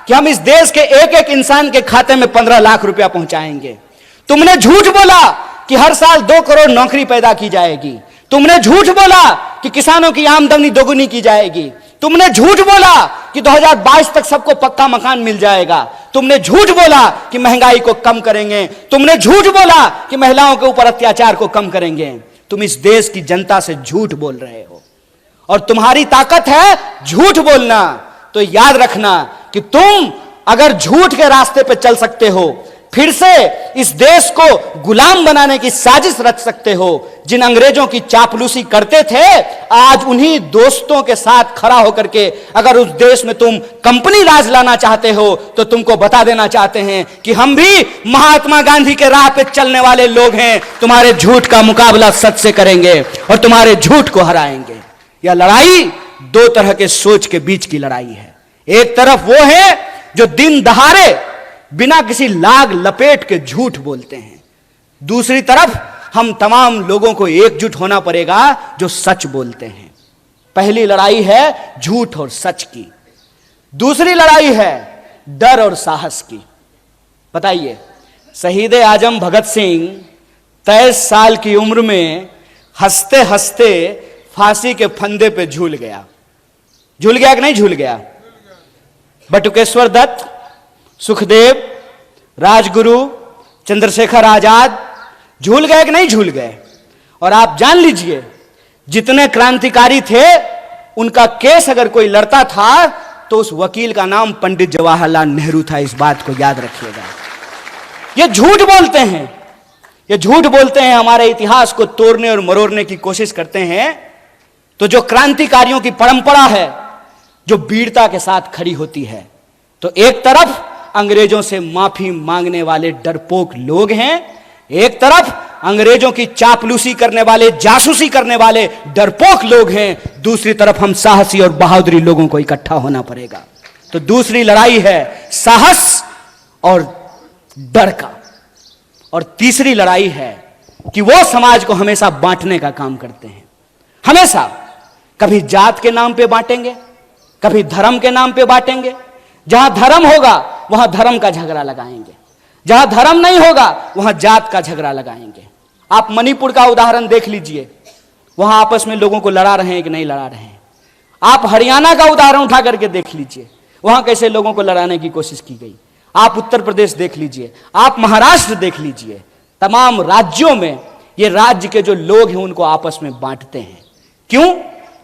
कि हम इस देश के एक एक इंसान के खाते में 15 लाख रुपया पहुंचाएंगे। तुमने झूठ बोला कि हर साल 2 करोड़ नौकरी पैदा की जाएगी। तुमने झूठ बोला कि किसानों की आमदनी दोगुनी की जाएगी। तुमने झूठ बोला कि 2022 तक सबको पक्का मकान मिल जाएगा। तुमने झूठ बोला कि महंगाई को कम करेंगे। तुमने झूठ बोला कि महिलाओं के ऊपर अत्याचार को कम करेंगे। तुम इस देश की जनता से झूठ बोल रहे हो और तुम्हारी ताकत है झूठ बोलना। तो याद रखना कि तुम अगर झूठ के रास्ते पे चल सकते हो, फिर से इस देश को गुलाम बनाने की साजिश रच सकते हो। जिन अंग्रेजों की चापलूसी करते थे, आज उन्हीं दोस्तों के साथ खड़ा होकर के अगर उस देश में तुम कंपनी राज लाना चाहते हो, तो तुमको बता देना चाहते हैं कि हम भी महात्मा गांधी के राह पे चलने वाले लोग हैं। तुम्हारे झूठ का मुकाबला सच से करेंगे और तुम्हारे झूठ को हराएंगे। यह लड़ाई 2 तरह के सोच के बीच की लड़ाई है। एक तरफ वो है जो दिन दहाड़े बिना किसी लाग लपेट के झूठ बोलते हैं। दूसरी तरफ हम तमाम लोगों को एकजुट होना पड़ेगा जो सच बोलते हैं। पहली लड़ाई है झूठ और सच की, दूसरी लड़ाई है डर और साहस की। बताइए, शहीद आजम भगत सिंह 23 साल की उम्र में हंसते हंसते फांसी के फंदे पे झूल गया। झूल गया कि नहीं झूल गया? बटुकेश्वर दत्त, सुखदेव, राजगुरु, चंद्रशेखर आजाद झूल गए कि नहीं झूल गए? और आप जान लीजिए, जितने क्रांतिकारी थे उनका केस अगर कोई लड़ता था तो उस वकील का नाम पंडित जवाहरलाल नेहरू था। इस बात को याद रखिएगा। ये झूठ बोलते हैं, ये झूठ बोलते हैं, हमारे इतिहास को तोड़ने और मरोड़ने की कोशिश करते हैं। तो जो क्रांतिकारियों की परंपरा है जो वीरता के साथ खड़ी होती है, तो एक तरफ अंग्रेजों से माफी मांगने वाले डरपोक लोग हैं, एक तरफ अंग्रेजों की चापलूसी करने वाले, जासूसी करने वाले डरपोक लोग हैं, दूसरी तरफ हम साहसी और बहादुरी लोगों को इकट्ठा होना पड़ेगा। तो दूसरी लड़ाई है साहस और डर का, और तीसरी लड़ाई है कि वो समाज को हमेशा बांटने का काम करते हैं। हमेशा कभी जात के नाम पे बांटेंगे, कभी धर्म के नाम पे बांटेंगे। जहां धर्म होगा वहां धर्म का झगड़ा लगाएंगे, जहां धर्म नहीं होगा वहां जात का झगड़ा लगाएंगे। आप मणिपुर का उदाहरण देख लीजिए, वहां आपस में लोगों को लड़ा रहे हैं कि नहीं लड़ा रहे हैं। आप हरियाणा का उदाहरण उठा करके देख लीजिए, वहां कैसे लोगों को लड़ाने की कोशिश की गई। आप उत्तर प्रदेश देख लीजिए, आप महाराष्ट्र देख लीजिए, तमाम राज्यों में ये राज्य के जो लोग हैं उनको आपस में बांटते हैं। क्यों?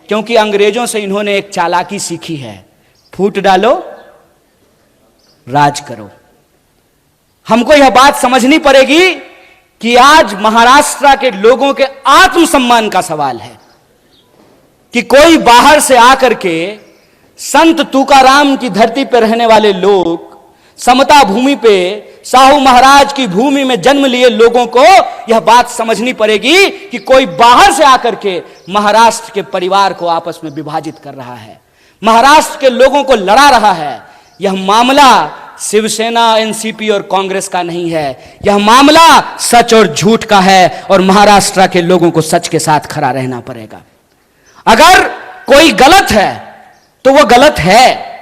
क्योंकि अंग्रेजों से इन्होंने एक चालाकी सीखी है, फूट डालो राज करो। हमको यह बात समझनी पड़ेगी कि आज महाराष्ट्र के लोगों के आत्मसम्मान का सवाल है कि कोई बाहर से आकर के संत तुकाराम की धरती पर रहने वाले लोग, समता भूमि पे साहू महाराज की भूमि में जन्म लिए लोगों को यह बात समझनी पड़ेगी कि कोई बाहर से आकर के महाराष्ट्र के परिवार को आपस में विभाजित कर रहा है, महाराष्ट्र के लोगों को लड़ा रहा है। यह मामला शिवसेना, एनसीपी और कांग्रेस का नहीं है, यह मामला सच और झूठ का है, और महाराष्ट्र के लोगों को सच के साथ खड़ा रहना पड़ेगा। अगर कोई गलत है तो वो गलत है,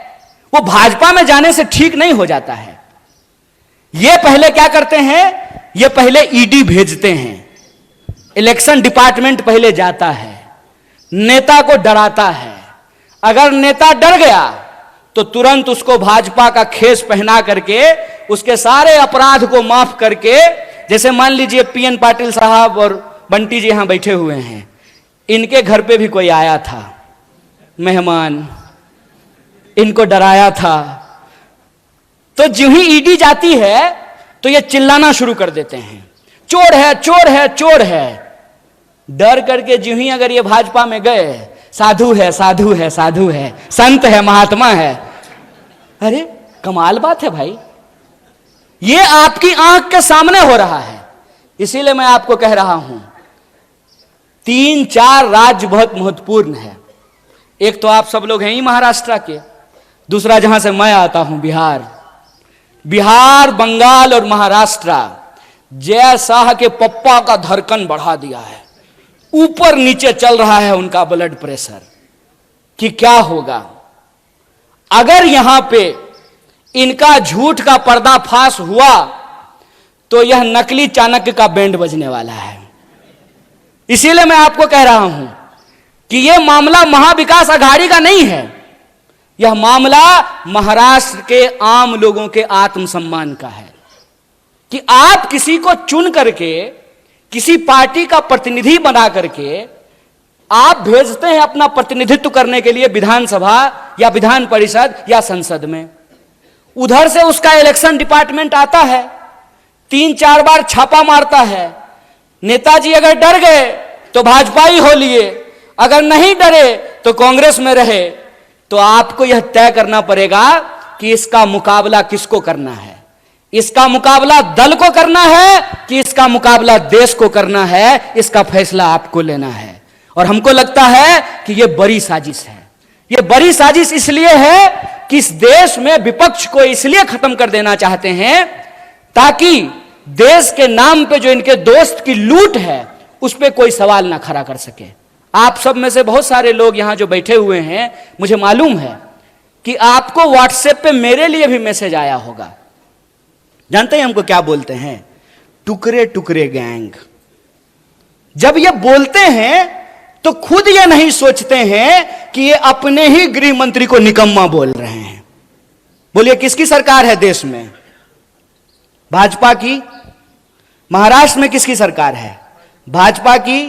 वो भाजपा में जाने से ठीक नहीं हो जाता है। ये पहले क्या करते हैं, ये पहले ईडी भेजते हैं, इलेक्शन डिपार्टमेंट पहले जाता है, नेता को डराता है। अगर नेता डर गया तो तुरंत उसको भाजपा का खेस पहना करके उसके सारे अपराध को माफ करके, जैसे मान लीजिए पीएन पाटिल साहब और बंटी जी यहां बैठे हुए हैं, इनके घर पे भी कोई आया था मेहमान, इनको डराया था, तो जो ही ईडी जाती है तो ये चिल्लाना शुरू कर देते हैं, चोर है चोर है चोर है। डर करके जो ही अगर ये भाजपा में गए, साधु है साधु है साधु है, संत है महात्मा है। अरे कमाल बात है भाई, ये आपकी आंख के सामने हो रहा है। इसीलिए मैं आपको कह रहा हूं 3-4 राज्य बहुत महत्वपूर्ण है। एक तो आप सब लोग हैं ही महाराष्ट्र के, दूसरा जहां से मैं आता हूं बिहार, बंगाल और महाराष्ट्र जय शाह के पप्पा का धड़कन बढ़ा दिया है, ऊपर नीचे चल रहा है उनका ब्लड प्रेशर कि क्या होगा अगर यहां पे इनका झूठ का पर्दाफाश हुआ तो यह नकली चाणक्य का बैंड बजने वाला है। इसीलिए मैं आपको कह रहा हूं कि यह मामला महाविकास अघाड़ी का नहीं है, यह मामला महाराष्ट्र के आम लोगों के आत्मसम्मान का है कि आप किसी को चुन करके, किसी पार्टी का प्रतिनिधि बना करके आप भेजते हैं अपना प्रतिनिधित्व करने के लिए विधानसभा या विधान परिषद या संसद में। उधर से उसका इलेक्शन डिपार्टमेंट आता है, 3-4 बार छापा मारता है। नेताजी अगर डर गए तो भाजपा ही हो लिए, अगर नहीं डरे तो कांग्रेस में रहे। तो आपको यह तय करना पड़ेगा कि इसका मुकाबला किसको करना है, इसका मुकाबला दल को करना है कि इसका मुकाबला देश को करना है। इसका फैसला आपको लेना है। और हमको लगता है कि यह बड़ी साजिश है। यह बड़ी साजिश इसलिए है कि इस देश में विपक्ष को इसलिए खत्म कर देना चाहते हैं ताकि देश के नाम पे जो इनके दोस्त की लूट है उस पर कोई सवाल ना खड़ा कर सके। आप सब में से बहुत सारे लोग यहां जो बैठे हुए हैं, मुझे मालूम है कि आपको व्हाट्सएप पे मेरे लिए भी मैसेज आया होगा। जानते हैं हमको क्या बोलते हैं? टुकड़े टुकड़े गैंग। जब ये बोलते हैं तो खुद ये नहीं सोचते हैं कि ये अपने ही गृह मंत्री को निकम्मा बोल रहे हैं। बोलिए किसकी सरकार है देश में? भाजपा की महाराष्ट्र में किसकी सरकार है? भाजपा की।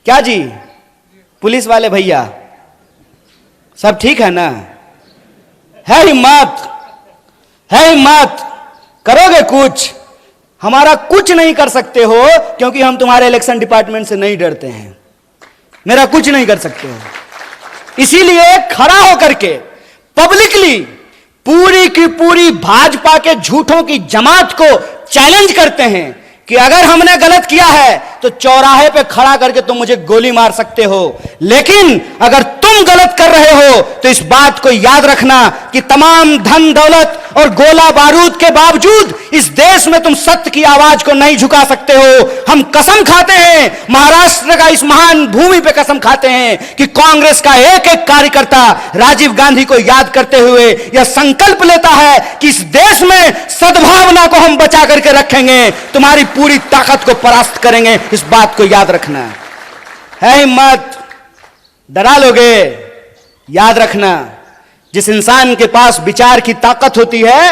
क्या जी, पुलिस वाले भैया सब ठीक है ना? है हिम्मत, है हिम्मत, करोगे कुछ? हमारा कुछ नहीं कर सकते हो, क्योंकि हम तुम्हारे इलेक्शन डिपार्टमेंट से नहीं डरते हैं। मेरा कुछ नहीं कर सकते हो। इसीलिए खड़ा होकर के पब्लिकली पूरी की पूरी भाजपा के झूठों की जमात को चैलेंज करते हैं कि अगर हमने गलत किया है तो चौराहे पे खड़ा करके तुम मुझे गोली मार सकते हो, लेकिन अगर तुम गलत कर रहे हो तो इस बात को याद रखना कि तमाम धन दौलत और गोला बारूद के बावजूद इस देश में तुम सत्य की आवाज को नहीं झुका सकते हो। हम कसम खाते हैं, महाराष्ट्र का इस महान भूमि पे कसम खाते हैं कि कांग्रेस का एक एक कार्यकर्ता राजीव गांधी को याद करते हुए यह संकल्प लेता है कि इस देश में सद्भावना को हम बचा करके रखेंगे, तुम्हारी पूरी ताकत को परास्त करेंगे। इस बात को याद रखना है। हिम्मत, डरा लोगे? याद रखना, जिस इंसान के पास विचार की ताकत होती है,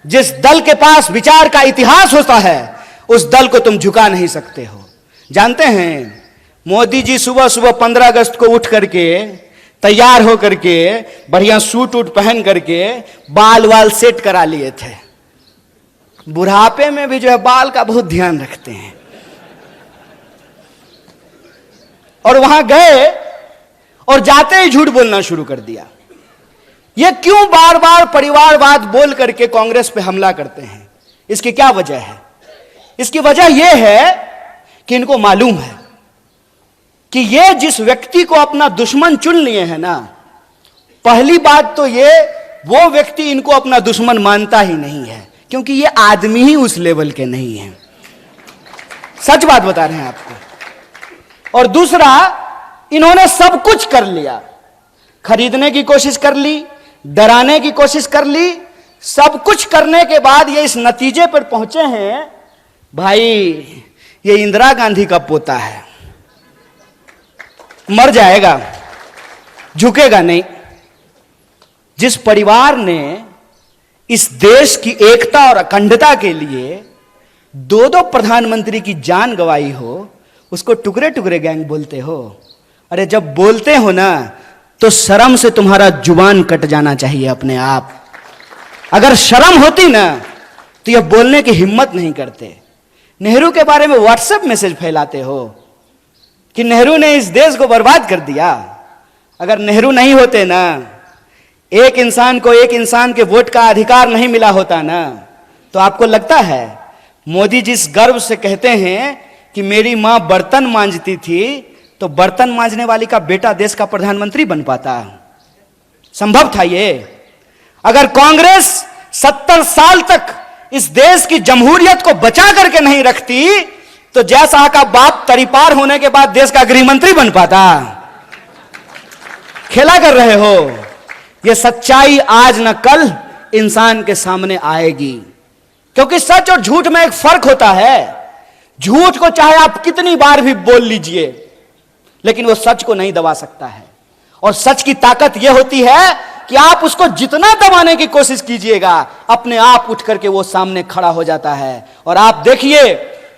जिस दल के पास विचार का इतिहास होता है, उस दल को तुम झुका नहीं सकते हो। जानते हैं, मोदी जी सुबह सुबह 15 अगस्त को उठ करके तैयार होकर के बढ़िया सूट वूट पहन करके बाल वाल सेट करा लिए थे। बुढ़ापे में भी जो है बाल का बहुत ध्यान रखते हैं। और वहां गए और जाते ही झूठ बोलना शुरू कर दिया। ये क्यों बार बार परिवारवाद बोल करके कांग्रेस पे हमला करते हैं? इसकी क्या वजह है? इसकी वजह यह है कि इनको मालूम है कि ये जिस व्यक्ति को अपना दुश्मन चुन लिए हैं ना, पहली बात तो ये वो व्यक्ति इनको अपना दुश्मन मानता ही नहीं है, क्योंकि ये आदमी ही उस लेवल के नहीं है। सच बात बता रहे हैं आपको। और दूसरा, इन्होंने सब कुछ कर लिया, खरीदने की कोशिश कर ली, डराने की कोशिश कर ली, सब कुछ करने के बाद ये इस नतीजे पर पहुंचे हैं, भाई ये इंदिरा गांधी का पोता है, मर जाएगा, झुकेगा नहीं। जिस परिवार ने इस देश की एकता और अखंडता के लिए दो दो प्रधानमंत्री की जान गंवाई हो, उसको टुकड़े टुकड़े गैंग बोलते हो। अरे जब बोलते हो ना तो शर्म से तुम्हारा जुबान कट जाना चाहिए अपने आप। अगर शर्म होती ना तो यह बोलने की हिम्मत नहीं करते। नेहरू के बारे में व्हाट्सएप मैसेज फैलाते हो कि नेहरू ने इस देश को बर्बाद कर दिया। अगर नेहरू नहीं होते ना, एक इंसान को एक इंसान के वोट का अधिकार नहीं मिला होता ना, तो आपको लगता है मोदी जिस गर्व से कहते हैं कि मेरी मां बर्तन मांजती थी, तो बर्तन मांजने वाली का बेटा देश का प्रधानमंत्री बन पाता? संभव था ये? अगर कांग्रेस 70 साल तक इस देश की जमहूरियत को बचा करके नहीं रखती, तो जयशाह का बाप तरीपार होने के बाद देश का गृह मंत्री बन पाता? खेला कर रहे हो। यह सच्चाई आज न कल इंसान के सामने आएगी, क्योंकि सच और झूठ में एक फर्क होता है। झूठ को चाहे आप कितनी बार भी बोल लीजिए, लेकिन वो सच को नहीं दबा सकता है। और सच की ताकत यह होती है कि आप उसको जितना दबाने की कोशिश कीजिएगा, अपने आप उठ करके वो सामने खड़ा हो जाता है। और आप देखिए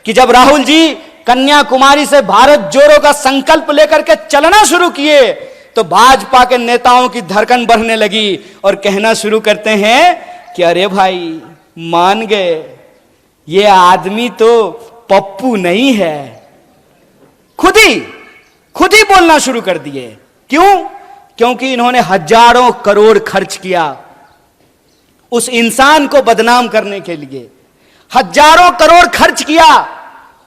कि जब राहुल जी कन्याकुमारी से भारत जोड़ो का संकल्प लेकर के चलना शुरू किए, तो भाजपा के नेताओं की धड़कन बढ़ने लगी और कहना शुरू करते हैं कि अरे भाई मान गए, ये आदमी तो पप्पू नहीं है। खुद ही बोलना शुरू कर दिए। क्यों? क्योंकि इन्होंने हजारों करोड़ खर्च किया उस इंसान को बदनाम करने के लिए। हजारों करोड़ खर्च किया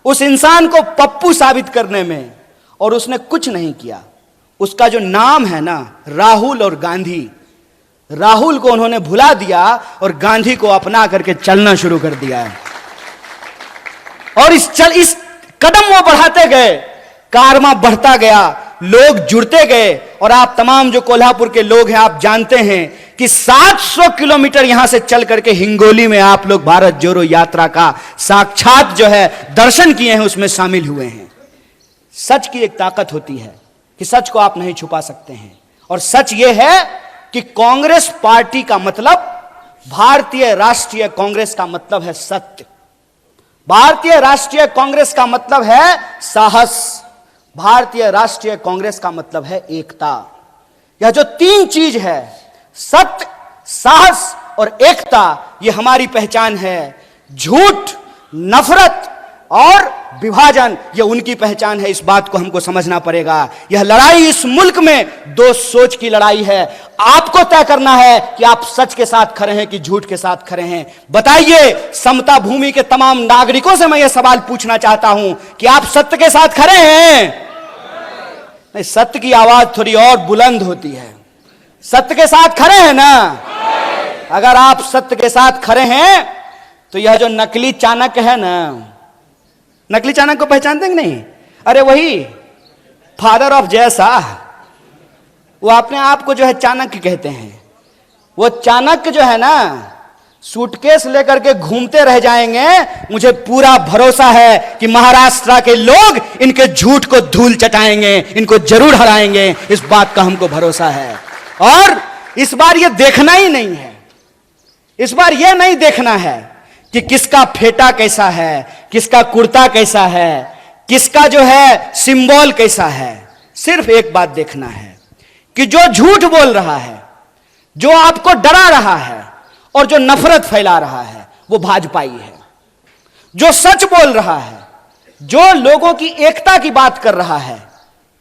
उस इंसान को पप्पू साबित करने में, और उसने कुछ नहीं किया। उसका जो नाम है ना, राहुल और गांधी, राहुल को उन्होंने भुला दिया और गांधी को अपना करके चलना शुरू कर दिया है। और इस कदम वो बढ़ाते गए, कारवां बढ़ता गया, लोग जुड़ते गए। और आप तमाम जो कोल्हापुर के लोग हैं, आप जानते हैं कि 700 किलोमीटर यहां से चल करके हिंगोली में आप लोग भारत जोड़ो यात्रा का साक्षात जो है दर्शन किए हैं, उसमें शामिल हुए हैं। सच की एक ताकत होती है कि सच को आप नहीं छुपा सकते हैं। और सच यह है कि कांग्रेस पार्टी का मतलब, भारतीय राष्ट्रीय कांग्रेस का मतलब है सत्य। भारतीय राष्ट्रीय कांग्रेस का मतलब है साहस, भारतीय राष्ट्रीय कांग्रेस का मतलब है एकता। यह जो तीन चीज है, सत्य, साहस और एकता, यह हमारी पहचान है। झूठ, नफरत और विभाजन, यह उनकी पहचान है। इस बात को हमको समझना पड़ेगा। यह लड़ाई इस मुल्क में दो सोच की लड़ाई है। आपको तय करना है कि आप सच के साथ खड़े हैं कि झूठ के साथ खड़े हैं। बताइए, समता भूमि के तमाम नागरिकों से मैं यह सवाल पूछना चाहता हूं कि आप सत्य के साथ खड़े हैं? नहीं, सत्य की आवाज थोड़ी और बुलंद होती है। सत्य के साथ खड़े हैं ना? अगर आप सत्य के साथ खड़े हैं तो यह जो नकली चाणक्य है ना, नकली चाणक्य को पहचानते हैं कि नहीं? अरे वही फादर ऑफ जयशाह, वो अपने आप को जो है चाणक्य कहते हैं। वो चाणक्य जो है ना, सूटकेस लेकर के घूमते रह जाएंगे। मुझे पूरा भरोसा है कि महाराष्ट्र के लोग इनके झूठ को धूल चटाएंगे, इनको जरूर हराएंगे। इस बात का हमको भरोसा है। और इस बार ये देखना ही नहीं है, इस बार यह नहीं देखना है कि किसका फेटा कैसा है, किसका कुर्ता कैसा है, किसका जो है सिंबल कैसा है। सिर्फ एक बात देखना है कि जो झूठ बोल रहा है, जो आपको डरा रहा है और जो नफरत फैला रहा है, वो भाजपाई है। जो सच बोल रहा है, जो लोगों की एकता की बात कर रहा है,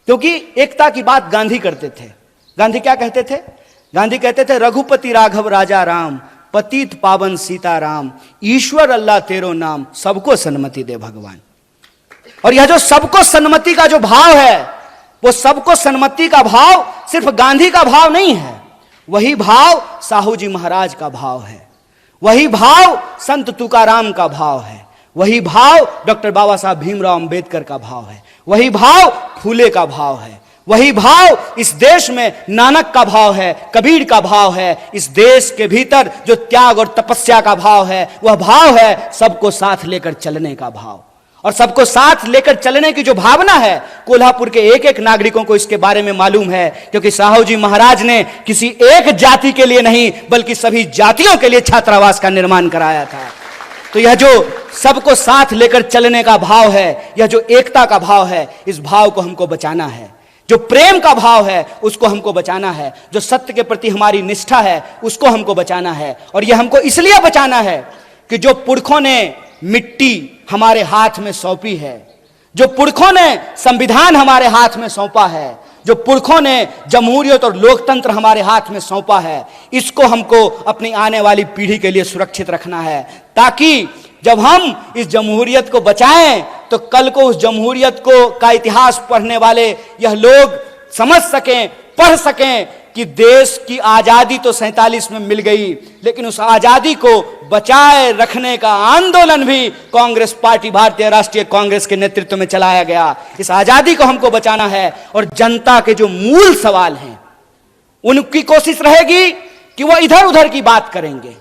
क्योंकि एकता की बात गांधी करते थे। गांधी क्या कहते थे? गांधी कहते थे, रघुपति राघव राजा राम, पतित पावन सीताराम, ईश्वर अल्लाह तेरो नाम, सबको सन्मति दे भगवान। और यह जो सबको सन्मति का जो भाव है, वो सबको सन्मति का भाव सिर्फ गांधी का भाव नहीं है, वही भाव साहू जी महाराज का भाव है, वही भाव संत तुकाराम का भाव है, वही भाव डॉक्टर बाबा साहब भीमराव अंबेडकर का भाव है, वही भाव फूले का भाव है, वही भाव इस देश में नानक का भाव है, कबीर का भाव है। इस देश के भीतर जो त्याग और तपस्या का भाव है, वह भाव है सबको साथ लेकर चलने का भाव। और सबको साथ लेकर चलने की जो भावना है, कोल्हापुर के एक एक नागरिकों को इसके बारे में मालूम है, क्योंकि साहू जी महाराज ने किसी एक जाति के लिए नहीं बल्कि सभी जातियों के लिए छात्रावास का निर्माण कराया था। तो यह जो सबको साथ लेकर चलने का भाव है, यह जो एकता का भाव है, इस भाव को हमको बचाना है। जो प्रेम का भाव है उसको हमको बचाना है। जो सत्य के प्रति हमारी निष्ठा है उसको हमको बचाना है। और यह हमको इसलिए बचाना है कि जो पुरखों ने मिट्टी हमारे हाथ में सौंपी है, जो पुरखों ने संविधान हमारे हाथ में सौंपा है, जो पुरखों ने जमहूरियत और लोकतंत्र हमारे हाथ में सौंपा है, इसको हमको अपनी आने वाली पीढ़ी के लिए सुरक्षित रखना है, ताकि जब हम इस जमहूरियत को बचाएं तो कल को उस जमहूरियत को का इतिहास पढ़ने वाले यह लोग समझ सकें, पढ़ सकें कि देश की आजादी तो 47 में मिल गई, लेकिन उस आजादी को बचाए रखने का आंदोलन भी कांग्रेस पार्टी, भारतीय राष्ट्रीय कांग्रेस के नेतृत्व में चलाया गया। इस आजादी को हमको बचाना है। और जनता के जो मूल सवाल हैं, उनकी कोशिश रहेगी कि वो इधर उधर की बात करेंगे,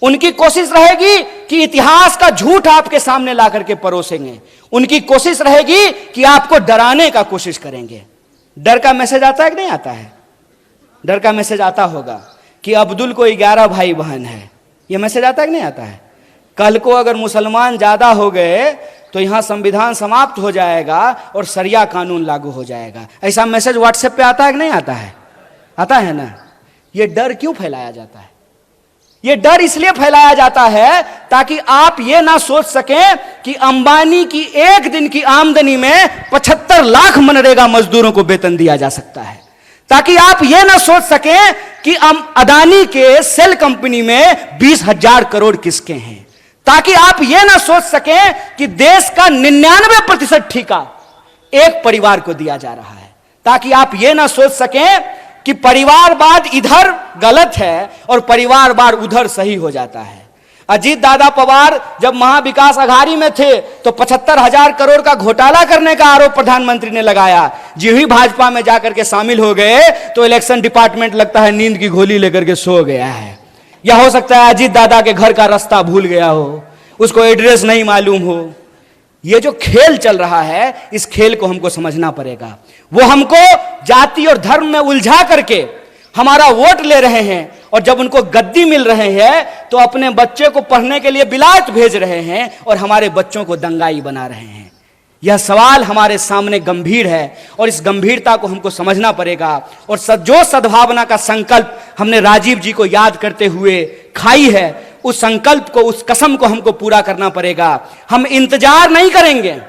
उनकी कोशिश रहेगी कि इतिहास का झूठ आपके सामने ला करके परोसेंगे, उनकी कोशिश रहेगी कि आपको डराने का कोशिश करेंगे। डर का मैसेज आता है कि नहीं आता है? डर का मैसेज आता होगा कि अब्दुल को 11 भाई बहन है, यह मैसेज आता है कि नहीं आता है? कल को अगर मुसलमान ज्यादा हो गए तो यहां संविधान समाप्त हो जाएगा और शरिया कानून लागू हो जाएगा। ऐसा मैसेज व्हाट्सएप पे आता है कि नहीं आता है? आता है ना। यह डर क्यों फैलाया जाता है? यह डर इसलिए फैलाया जाता है ताकि आप यह ना सोच सकें कि अंबानी की एक दिन की आमदनी में 75 लाख मनरेगा मजदूरों को वेतन दिया जा सकता है, ताकि आप यह ना सोच सकें कि अदानी के सेल कंपनी में 20,000 करोड़ किसके हैं, ताकि आप यह ना सोच सकें कि देश का 99% ठेका एक परिवार को दिया जा रहा है, ताकि आप यह ना सोच सकें कि परिवारवाद इधर गलत है और परिवारवाद उधर सही हो जाता है। अजीत दादा पवार जब महाविकास अघाड़ी में थे तो 75,000 करोड़ का घोटाला करने का आरोप प्रधानमंत्री ने लगाया। जी ही भाजपा में जाकर के शामिल हो गए तो इलेक्शन डिपार्टमेंट लगता है नींद की गोली लेकर के सो गया है, या हो सकता है अजीत दादा के घर का रास्ता भूल गया हो, उसको एड्रेस नहीं मालूम हो। ये जो खेल चल रहा है, इस खेल को हमको समझना पड़ेगा। वो हमको जाति और धर्म में उलझा करके हमारा वोट ले रहे हैं, और जब उनको गद्दी मिल रहे हैं तो अपने बच्चे को पढ़ने के लिए बिलायत भेज रहे हैं और हमारे बच्चों को दंगाई बना रहे हैं। यह सवाल हमारे सामने गंभीर है और इस गंभीरता को हमको समझना पड़ेगा। और जो सद्भावना का संकल्प हमने राजीव जी को याद करते हुए खाई है, उस संकल्प को, उस कसम को हमको पूरा करना पड़ेगा। हम इंतजार नहीं करेंगे।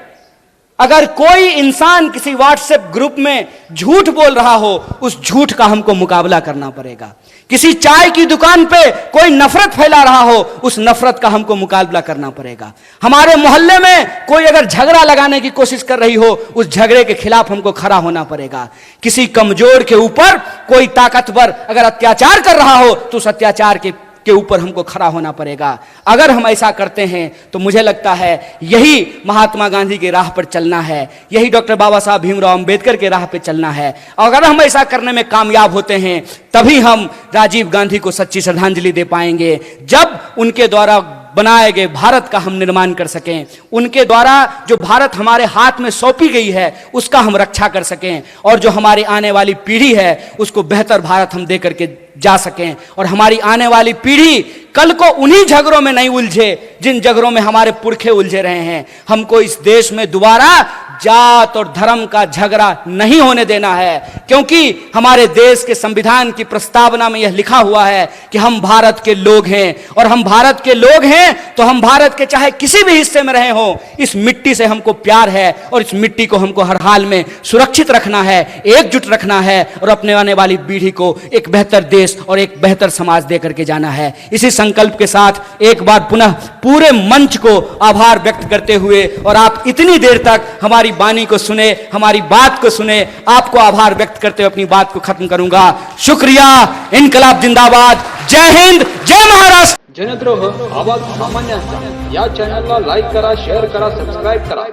अगर कोई इंसान किसी व्हाट्सएप ग्रुप में झूठ बोल रहा हो, उस झूठ का हमको मुकाबला करना पड़ेगा। किसी चाय की दुकान पे कोई नफरत फैला रहा हो, उस नफरत का हमको मुकाबला करना पड़ेगा। हमारे मोहल्ले में कोई अगर झगड़ा लगाने की कोशिश कर रही हो, उस झगड़े के खिलाफ हमको खड़ा होना पड़ेगा। किसी कमजोर के ऊपर कोई ताकतवर अगर अत्याचार कर रहा हो, तो उस अत्याचार के ऊपर हमको खड़ा होना पड़ेगा। अगर हम ऐसा करते हैं तो मुझे लगता है यही महात्मा गांधी की राह पर चलना है, यही डॉक्टर बाबा साहब भीमराव अंबेडकर के राह पर चलना है। अगर हम ऐसा करने में कामयाब होते हैं तभी हम राजीव गांधी को सच्ची श्रद्धांजलि दे पाएंगे। जब उनके द्वारा बनाए गए भारत का हम निर्माण कर सकें, उनके द्वारा जो भारत हमारे हाथ में सौंपी गई है उसका हम रक्षा कर सकें, और जो हमारी आने वाली पीढ़ी है उसको बेहतर भारत हम दे करके जा सकें, और हमारी आने वाली पीढ़ी कल को उन्हीं झगड़ों में नहीं उलझे जिन झगड़ों में हमारे पुरखे उलझे रहे हैं। हमको इस देश में दोबारा जात और धर्म का झगड़ा नहीं होने देना है, क्योंकि हमारे देश के संविधान की प्रस्तावना में यह लिखा हुआ है कि हम भारत के लोग हैं, और हम भारत के लोग हैं तो हम भारत के चाहे किसी भी हिस्से में रहे हो, इस मिट्टी से हमको प्यार है और इस मिट्टी को हमको हर हाल में सुरक्षित रखना है, एकजुट रखना है, और अपने आने वाली पीढ़ी को एक बेहतर देश और एक बेहतर समाज दे करके जाना है। इसी संकल्प के साथ एक बार पुनः पूरे मंच को आभार व्यक्त करते हुए, और आप इतनी देर तक हमारी वाणी को सुने, हमारी बात को सुने, आपको आभार व्यक्त करते हुए अपनी बात को खत्म करूंगा। शुक्रिया। इनकलाब जिंदाबाद। जय हिंद, जय महाराष्ट्र। जनद्रोह आवाज सामान्यांचा या चॅनलला लाईक करा, शेअर करा, सबस्क्राईब करा.